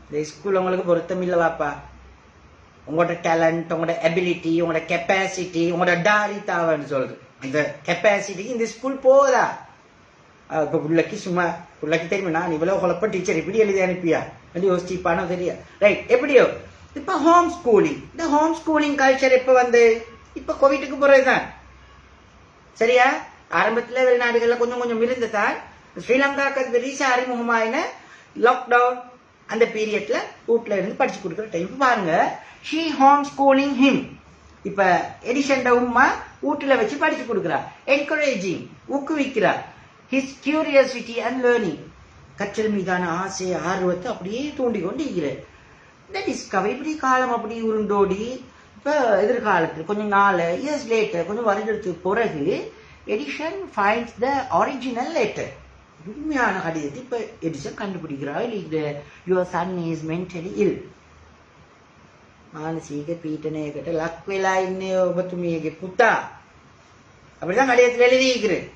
இந்த ஸ்கூல் உங்களுக்கு பொருத்தம் இல்லை வாப்பா. உங்களோட டேலண்ட், உங்களோட எபிலிட்டி, உங்களோட கெப்பாசிட்டி, உங்களோட டாரித்தாவன்னு சொல்றது, இந்த கெப்பாசிட்டிக்கு இந்த ஸ்கூல் போதா? இப்போ பிள்ளைக்கு தெரியுமா, நான் இவ்வளவு குழப்பம் டீச்சர் இப்படி எழுதி அனுப்பியா வந்து யோசிச்சுப்பானோ தெரியா? ரைட், எப்படியோ இப்ப ஹோம் ஸ்கூலிங். இந்த ஹோம் ஸ்கூலிங் கல்ச்சர் இப்ப வந்து இப்ப கோவிட்டுக்கு போறதுதான் சரியா? ஆரம்பத்துல வெளிநாடுகள்ல கொஞ்சம் கொஞ்சம் இருந்ததான். ஸ்ரீலங்காக்கு பெரிய அறிமுகமான லாக்டவுன் அந்த பீரியட்ல வீட்டுல இருந்து படிச்சு கொடுக்குற டைம் பாருங்க. She home schooling him. இப்ப எடிஷன் உம்மா வீட்டுல வச்சு படிச்சு கொடுக்குறா. என்கரேஜிங், ஊக்குவிக்கிறா. His curiosity and learning. கற்றல் மீதான ஆசை, ஆர்வத்தை அப்படியே தூண்டி கொண்டு இருக்கிறேன். இந்த டிஸ்கவரி இப்படி காலம் அப்படி உருண்டோடி இப்ப எதிர்காலத்தில் கொஞ்சம் நாள் இயர்ஸ் லேட்டர், கொஞ்சம் வருடத்துக்கு பிறகு Edison finds the original letter. உண்மையான கடிதத்தை இப்ப எடிஷன் கண்டுபிடிக்கிறாள். Your son is mentally ill. මානසික පීඩනයකට ලක් වෙලා ඉන්නේ ඔබතුමියගේ පුතා. அப்படிதான் கடிதத்தில் எழுதியிருக்கிறேன்.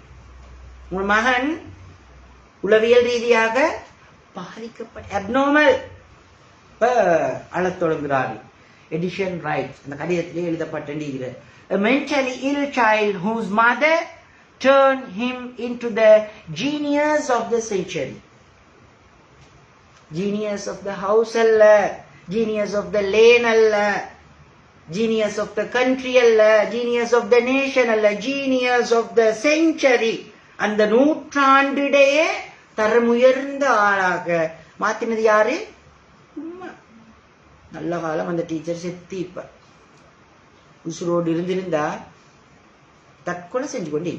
உங்கள் மகன் உளவியல் ரீதியாக பாதிக்கப்பட்ட அப்நார்மல் அழத் தொடங்குகிறார்கள். எடிஷன் ரைட்ஸ், அந்த கடிதத்திலே எழுதப்பட்டிருக்கிற a mentally ill child whose mother turned him into the genius of the century. Genius of the house அல்ல, genius of the lane அல்ல, genius of the country அல்ல, genius of the nation அல்ல, genius of the century. அந்த நூற்றாண்டிடையே தரமுயர்ந்த ஆளாக மாத்தினது யாரு? நல்ல காலம் அந்த டீச்சர் செத்து இப்ப உசுரோடு இருந்திருந்தா தற்கொலை செஞ்சு கொண்டே.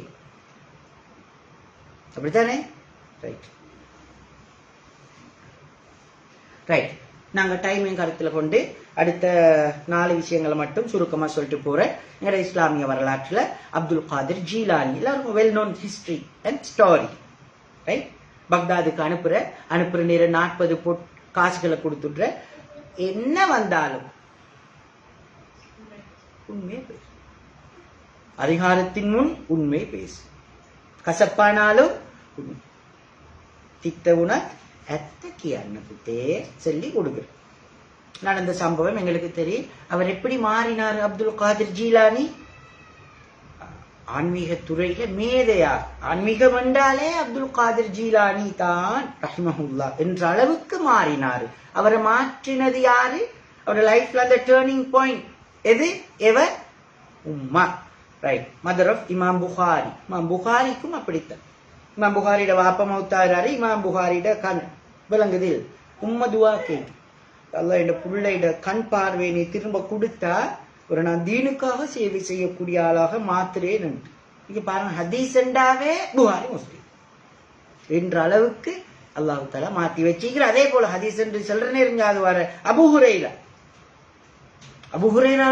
அப்படித்தானே? Right right. நாங்க டைமிங் கருத்துல கொண்டு அடுத்த 4 விஷயங்களை மட்டும் சுருக்கமா சொல்லிட்டு போறேன். எங்களோட இஸ்லாமிய வரலாற்றுல அப்துல் காதிர் ஜீலானி எல்லாருக்கும் well known history and story. Right. பக்தாதுக்கு அனுப்புற நேரம் 40 காசுகளை கொடுத்துடுற. என்ன வந்தாலும் உண்மையை பேசு. அதிகாரத்தின் முன் உண்மை பேசு. கசப்பானாலும் தித்த உணர் ඇත්ත කියන්න පුතේ சொல்லி கொடுக்குற. நடந்த சம்பவம் எங்களுக்கு தெரியும். அவர் எப்படி மாறினார் அப்துல் காதிர் ஜீலானி? ஆன்மீக துறையில மேதையா. ஆன்மீகம் என்றாலே அப்துல் காதிர் ஜீலானி தான் ரஹ்மஹுல்லா என்ற அளவுக்கு மாறினாரு. அவரை மாற்றினது யாரு? அவரோட லைஃப்ல அந்த டேர்னிங் பாயிண்ட் எது? எவர்? உம்மா. ரைட். மதர் ஆஃப் இமாம் புகாரி. இமாம் புகாரிக்கும் அப்படித்தான். இமாம் புகாரியோட வாப்ப மௌத்தாகிறாரு. இமாம் புகாரியோட கண் விளங்குது. உம்ம துவா கேட்டு அல்லாஹ் இந்த புள்ளையிட கண் பார்வை நீ திரும்ப கொடுத்தா ஒரு நான் தீனுக்காக சேவை செய்யக்கூடிய ஆளாக மாத்திரேன் என்று. இங்க பாருங்க, ஹதீஸ் என்றாவே புகாரி முஸ்லிம் என்ற அளவுக்கு அல்லாஹ் தஆலா மாத்தி வச்சுக்கிற. அதே போல ஹதீஸ் என்று சொல்ற நேரம் அது வர அபூ ஹுரைரா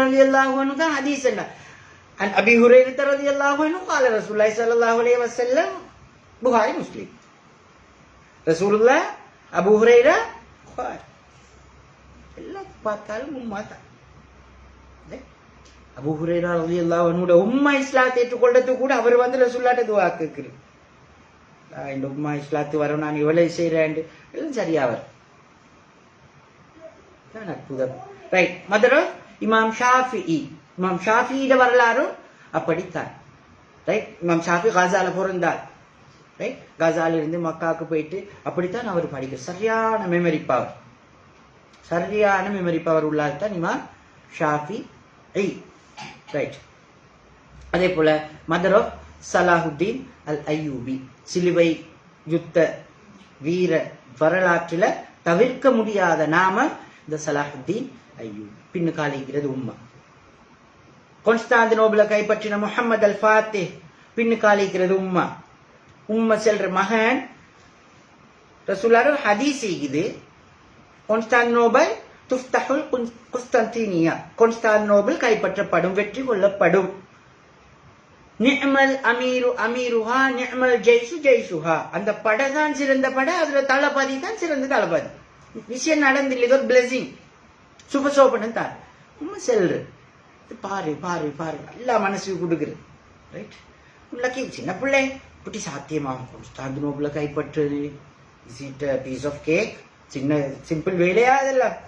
ரலியல்லாஹு அன்ஹு தான் ஹதீஸ் என்ன. அன் அபீ ஹுரைரா ரலியல்லாஹு அன்ஹு قال ரசூலுல்லாஹி ஸல்லல்லாஹு அலைஹி வஸல்லம் புகாரி முஸ்லிம். ரசூலுல்லாஹ் அபூ ஹுரைரா புகாரி எல்லாம் பார்த்தாலும் உம்மா தான். அபூ ஹுரைரா ரலியல்லாஹு அன்ஹு உம்மா இஸ்லாத்தை ஏற்றுக்கொண்டதுக்கு கூட அவர் வந்து ரசூலுல்லாஹ்ட்ட துஆ கேக்குறார். இந்த உம்மா இஸ்லாத்து வரும் நான் இவ்வளவு செய்யறேன் எல்லாம் சரியா வரும். அற்புதம். ரைட். மதர் இமாம் ஷாஃபிஈ. இமாம் ஷாஃபியோட வரலாறும் அப்படித்தான். ரைட். இமாம் ஷாஃபி காசால பிறந்தார். ரைட். காசால இருந்து மக்காவுக்கு போயிட்டு அப்படித்தான் அவர் படிக்க சரியான மெமரி பவர். சரியான மெமரி பவர் உள்ளார் தான் இமாம் ஷாஃபி. ரைட். அதே போல மதர் ஆஃப் சலாஹுத்தீன் அல் அய்யூபி. சிலுவை யுத்த வீர வரலாற்றில தவிர்க்க முடியாத நாம இந்த சலாஹுத்தீன் அய்யூபி. பின்னு காலிக்கிறது உம்மா. கான்ஸ்டாந்தினோபிள கைப்பற்றின முஹம்மது அல் ஃபாத்திஹ் பின்னு காலிக்கிறது உம்மா. உம்மா செல்ற மகன் ரசூலுல்லாஹ் ஹதீஸ் இது. கான்ஸ்டாந்தினோபிள் துஃப்தஹுல் குஸ்தன்தீனியா. கான்ஸ்டாந்தினோபிள் கைப்பற்றப்படும், வெற்றி கொள்ளப்படும். நிஅமல் அமீரு அமீருஹா நிஅமல் ஜெய்ஷு ஜெய்ஷுஹா. அந்த படை தான் சிறந்த படை, அதுல தளபதி தான் சிறந்த தளபதி. விஷயம் நடந்தில்லை, இது ஒரு பிளெஸிங், சுபசோபனம் தான். உண்மை செல்று பாரு பாரு பாரு எல்லா மனசுக்கு கொடுக்குறது. ரைட். உள்ளக்கி சின்ன பிள்ளை இப்படி சாத்தியமாகும் கான்ஸ்டாந்தினோபிள கைப்பற்றுறது. Is it a piece of cake? சின்ன சிம்பிள் வேலையா அதெல்லாம்?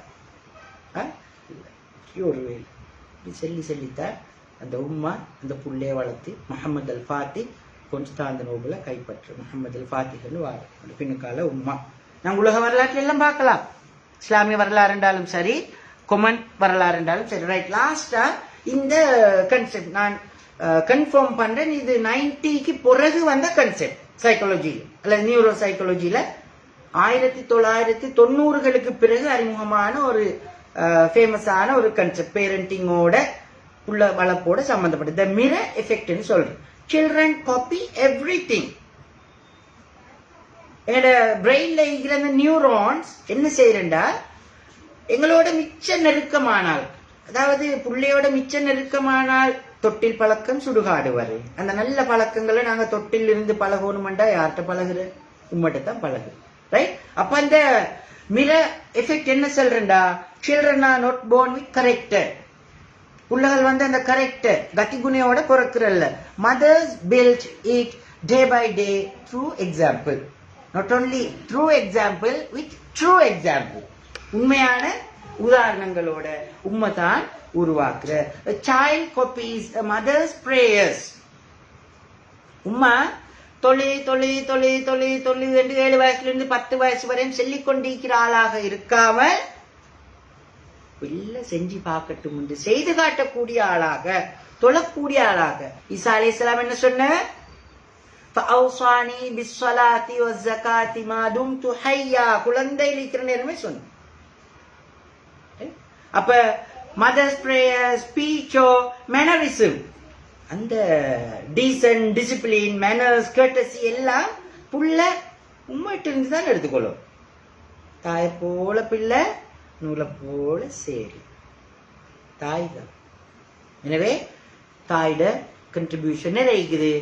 ஒரு வேலை. இப்படி சொல்லித்தான் அந்த உம்மா அந்த புள்ளைய வளர்த்து முஹம்மது அல் ஃபாத்திஹ் கான்ஸ்டாந்தினோபிள கைப்பற்று. முஹம்மது அல் ஃபாத்திஹ்னு வாரு அந்த பின்னுக்கால உம்மா. நாங்கள் உலக வரலாற்று எல்லாம் பார்க்கலாம். இஸ்லாமிய வரலாறு என்றாலும் சரி, கொமன் வரலாறு என்றாலும் சரி. ரைட். லாஸ்டா இந்த கன்செப்ட் நான் கன்ஃபார்ம் பண்றேன். இது 90க்கு பிறகு வந்த கன்செப்ட் சைக்காலஜியில் அல்லது நியூரோ சைக்காலஜியில 1990களுக்கு பிறகு அறிமுகமான ஒரு ஃபேமஸான ஒரு கன்செப்ட். பேரண்டிங்கோட உள்ள வளர்ப்போட சம்பந்தப்பட்டது. த மிரர் எஃபெக்ட்னு சொல்றேன். Children copy everything. என்னோட பிரெயின்ல இருக்கிற அந்த நியூரான்ஸ் என்ன செய்யறேன்டா, எங்களோட மிச்ச நெருக்கமானால், அதாவது புள்ளையோட மிச்ச நெருக்கமானால் தொட்டில் பழக்கம் சுடுகாடு வரை. அந்த நல்ல பழக்கங்களை நாங்க தொட்டில் இருந்து பழகணுமெண்டா யார்கிட்ட பழகுற? உம்மட்ட தான் பழகு. ரைட். அப்ப அந்த மிரர் எஃபெக்ட் என்ன சொல்றேன்டா, children are not born with character. புள்ளகள் வந்து அந்த கரெக்டர் கத்திகுணையோட பிறக்கிறல்ல. Mothers build it day by day through example. Not only through example, with true example. உண்மையான உதாரணங்களோட உம்மை தான் உருவாக்குற. A child copies a mother's prayers. உம்மா தொழு தொழு தொழு தொழு தொழு என்று 7 வயசுல இருந்து 10 வயசு வரையும் சொல்லிக் கொண்டிருக்கிற ஆளாக இருக்காம இல்ல செஞ்சு பார்க்கட்டும் என்று செய்து காட்டக்கூடிய ஆளாக, தொழக்கூடிய ஆளாக. ஈசா அலைஹிஸ்ஸலாம் என்ன சொன்ன? ஃபஅவ்ஸானி பிஸ்ஸலாத்தி வஸ்ஸகாத்தி மா தும்து ஹய்யா. குழந்தையில் இருக்கிற நேரமே சொன்ன. அப்ப மதர்ஸ் பிரேயர், ஸ்பீச்சோ, மேனரிசம், அந்த டீசன்ட், டிசிப்ளின், மேனர்ஸ், கர்டசி எல்லாம் புள்ள உம்மட்டு இருந்து தான் எடுத்துக்கொள்ளும். தாயை போல பிள்ளை, நூலை போல சேரி. தாய் தான். எனவே தாயோட கண்ட்ரிபியூஷன் நிறைக்குது.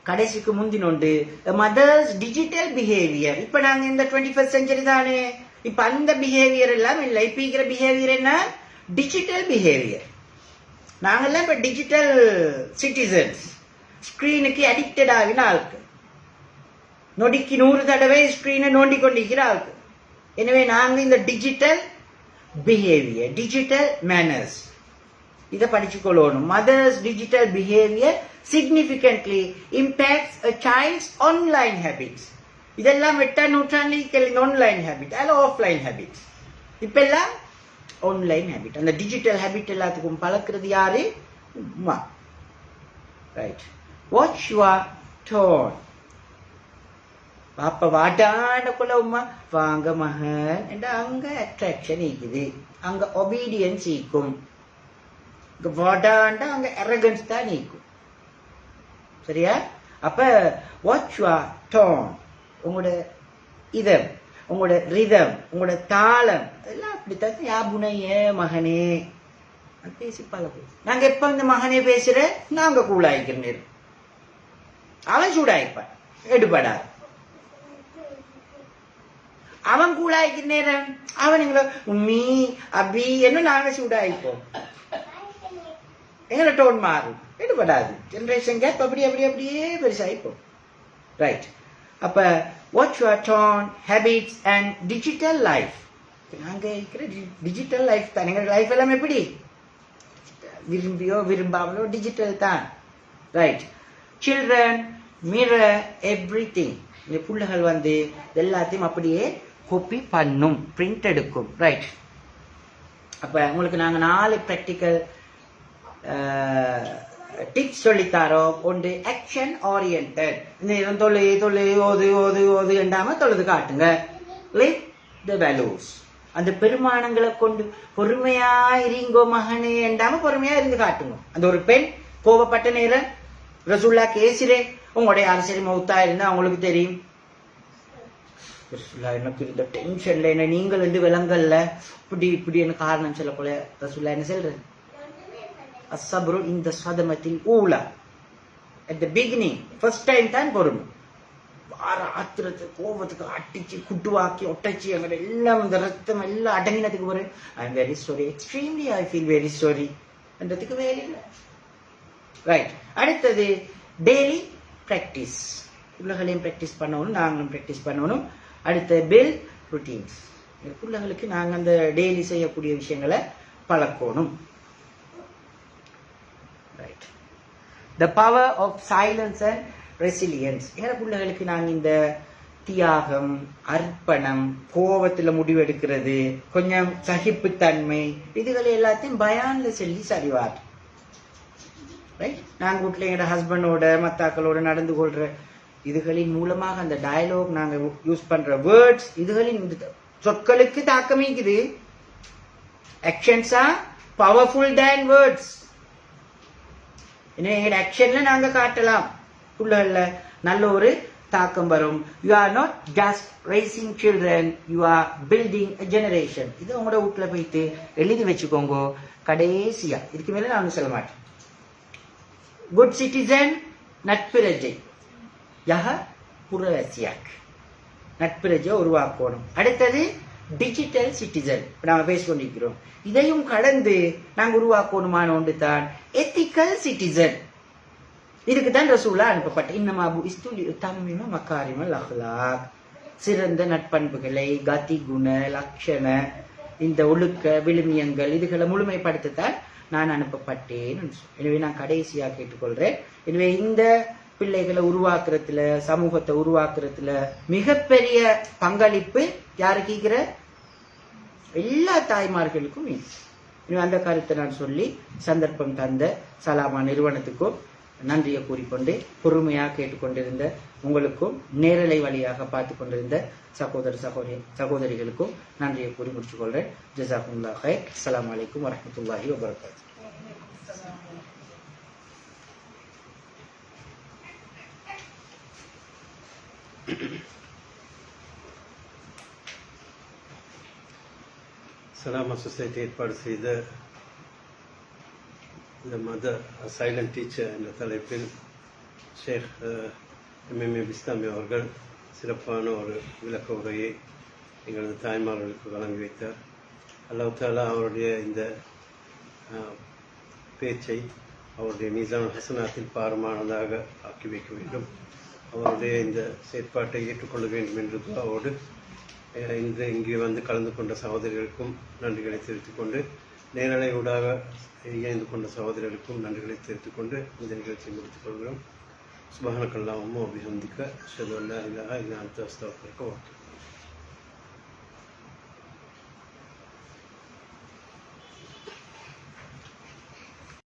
கடைசிக்கு முந்தினொண்டு மதர்ஸ் டிஜிட்டல் பிஹேவியர். இப்ப நாங்க இந்த 21st century தானே, இப்ப அந்த பிஹேவியர் எல்லாம் இல்லை. இப்ப இருக்கிற பிஹேவியர் என்ன? Digital behaviour. நாங்கெல்லாம் இப்ப டிஜிட்டல் சிட்டிசன்ஸ். ஸ்கிரீனுக்கு அடிக்டட் ஆகின ஆளுக்கு, நொடிக்கு 100 தடவை ஸ்கிரீனை நோண்டி கொண்டிருக்கிற ஆளுக்கு. எனவே நாங்க இந்த டிஜிட்டல் பிஹேவியர், டிஜிட்டல் மேனர்ஸ் இதை படிச்சுக்கொள்ளணும். Mothers digital behaviour significantly impacts a child's online habits. இதெல்லாம் 8ஆம் நூற்றாண்டில் ஆன்லைன் ஹேபிட் அல்ல ஆஃப்லைன் ஹேபிட். இப்ப எல்லாம் ஆன்லைன் ஹேபிட். அந்த டிஜிட்டல் ஹேபிட் எல்லாத்துக்கும் பழக்கிறது யாரு? உம்மா. ரைட். Watch your tone. பாப்பா வாட்டாண்டக்குள்ள உமா வாங்க மகன் என்ற அங்க அட்ராக்ஷன் இருக்குது, அங்க ஒபீடியன்ஸ் ஈக்கும். இங்க வாட்டாண்டா அங்க அரகன்ஸ் தான் நீக்கும். சரியா? அப்ப வாட்ச் யுவர் டோன், உங்களோட இதம், உங்களோட ரிதம், உங்களோட தாளம் எல்லாம் அப்படித்தான். யா புனைய மகனே பேசி பழகும். நாங்க எப்ப இந்த மகனே பேசுற நாங்க கூலாய்க்கிற நேரம் அவன் சூடாய்ப்பான், எடுபடாது. அவன் கூலாய்க்கிற நேரம் அவனுங்கள உம்மி அபி என்ன நாங்க சூடாய்ப்போம். எங்களை டோன் மாறும், எடுபடாது. ஜெனரேஷன் கேப் அப்படி அப்படி அப்படியே பெருசாயிப்போம். ரைட். அப்ப watch your tone, habits and digital life. நாங்க இருக்கிற டிஜிட்டல் லைஃப் தான். எங்க லைஃப் எல்லாம் எப்படி விரும்பியோ விரும்பாமலோ டிஜிட்டல் தான். ரைட். Children mirror everything. இந்த புள்ளைகள் வந்து எல்லாத்தையும் அப்படியே காப்பி பண்ணும், பிரிண்ட் எடுக்கும். ரைட். அப்ப உங்களுக்கு நாங்க 4 ப்ராக்டிக்கல் டிப்ஸ் சொல்லித்தாரோம். ஒன்று ஆக்ஷன் ஓரியன்டட். இந்த தொழு தொழு ஓது ஓது ஓது என்றாம தொழுது காட்டுங்க. Live the values. அந்த பெருமானங்களை கொண்டு பொறுமையா இருங்கோ மகனே என்றாம பொறுமையா இருந்து காட்டுங்க. அந்த ஒரு பெண் கோபப்பட்ட நேரம் ரசூல்லா கேசிரே உங்களுடைய அரசியல் மௌத்தா இருந்தா அவங்களுக்கு தெரியும். ரசூல்லா எனக்கு இந்த டென்ஷன்ல என்ன நீங்கள் என்று விளங்கல்ல இப்படி இப்படின்னு காரணம் சொல்ல போல ரசூல்லா என்ன சொல்றது? அஸ்ஸப்ரு இந்த சதமத்தில் Ola. at the beginning first time தான் பொறுமை. ஆத்திரத்துக்கு கோபத்துக்கு அட்டிச்சு குட்டுவாக்கி ஒட்டச்சி அங்க எல்லாம் இந்த ரத்தம் எல்லாம் அடங்கினதுக்கு ஒரு I am very sorry, extremely I feel very sorry என்றதுக்கு வேலை இல்லை. ரைட். அடுத்தது டெய்லி பிராக்டிஸ். பிள்ளைகளையும் பிராக்டிஸ் பண்ணணும், நாங்களும் பிராக்டிஸ் பண்ணணும். அடுத்த பில்ட் ருட்டீன்ஸ். பிள்ளைகளுக்கு நாங்கள் அந்த டெய்லி செய்யக்கூடிய விஷயங்களை பழக்கணும். Right. The power of silence and resilience. ஏன்னா பிள்ளைகளுக்கு நாங்கள் இந்த தியாகம், அர்ப்பணம், கோபத்துல முடிவெடுக்கிறது, கொஞ்சம் சகிப்புத்தன்மை, இதுகளை எல்லாத்தையும் பயான்ல சொல்லி சரிவார். ரைட். நாங்க வீட்டுல எங்க ஹஸ்பண்டோட மத்தாக்களோட நடந்து கொள்ற இதுகளின் மூலமாக அந்த டயலாக் நாங்க யூஸ் பண்ற வேர்ட்ஸ், இதுகளின் சொற்களுக்கு தாக்கமிக்குது. Actions are powerful than words. எங்க ஆக்ஷன்ல நாங்க காட்டலாம், புள்ளல்ல நல்ல ஒரு தாக்கம் வரும். You are not just raising children, you are building a generation. இது உங்களோட வீட்டுல போயிட்டு எழுதி வச்சுக்கோங்க. கடைசியா இதுக்கு மேல நான் சொல்ல மாட்டேன். Good citizen நட்பிரஜை யஹ புரவசியாக். நட்பிரஜை உருவாக்கணும். அடுத்தது டிஜிட்டல் சிட்டிசன். நாம பேசிக்கொண்டிருக்கிறோம். இதையும் கடந்து நாங்க உருவாக்கணுமான ஒன்று தான் எத்திக்கல் சிட்டிசன். இதுக்கு தான் ரசூலா அனுப்பப்பட்ட இன்னமா புஇஸ்து தம்மிம மக்காரிமல் அஹ்லாக். சிறந்த நட்பண்புகளை, கதி குண லட்சண, இந்த ஒழுக்க விழுமியங்கள் இதுகளை முழுமைப்படுத்தத்தான் நான் அனுப்பப்பட்டேன். எனவே நான் கடைசியா கேட்டுக்கொள்றேன். எனவே இந்த பிள்ளைகளை உருவாக்குறதுல, சமூகத்தை உருவாக்குறதுல மிகப்பெரிய பங்களிப்பு யாருக்கிற எல்லா தாய்மார்களுக்கும். அந்த கருத்தை நான் சொல்லி சந்தர்ப்பம் தந்த சலாமா நிறுவனத்துக்கும் நன்றியை கூறிக்கொண்டு பொறுமையாக கேட்டுக்கொண்டிருந்த உங்களுக்கும் நேரலை வழியாக பார்த்து கொண்டிருந்த சகோதரிகளுக்கும் நன்றியை கூறி முடிச்சுக் கொள்றேன். ஜஸாக்குமுல்லாஹ் ஹைர். அஸ்ஸலாமு அலைக்கும் வரஹ்மத்துல்லாஹி வபரகாத்துஹு. சலாமா சொசைட்டி ஏற்பாடு செய்த இந்த மத சைலண்ட் டீச்சர் என்ற தலைப்பில் ஷேக் எம்எம்ஏ பிஸ்தாமி அவர்கள் சிறப்பான ஒரு விளக்க உரையை எங்களது தாய்மார்களுக்கு வழங்கி வைத்தார். அல்லாஹ் தஆலா அவருடைய இந்த பேச்சை அவருடைய மீசான் ஹசனாத்தில் பாரமானதாக ஆக்கி வைக்க வேண்டும். அவருடைய இந்த செயற்பாட்டை ஏற்றுக்கொள்ள வேண்டும் என்ற துஆவோடு இன்று இங்கே வந்து கலந்து கொண்ட சகோதரிகளுக்கும் நன்றிகளை தெரிவித்துக் கொண்டு, நேரலை ஊடாக இணைந்து கொண்ட சகோதரர்களுக்கும் நன்றிகளை தெரிவித்துக் கொண்டு இந்த நிகழ்ச்சியை முடித்துக் கொள்கிறோம். சுப்ஹானக அல்லாஹும்ம வ பிஹம்திக அஷ்ஹது அல்லா இலாஹா இல்லா அன்த அஸ்தக்ஃபிருக வ அத்தூபு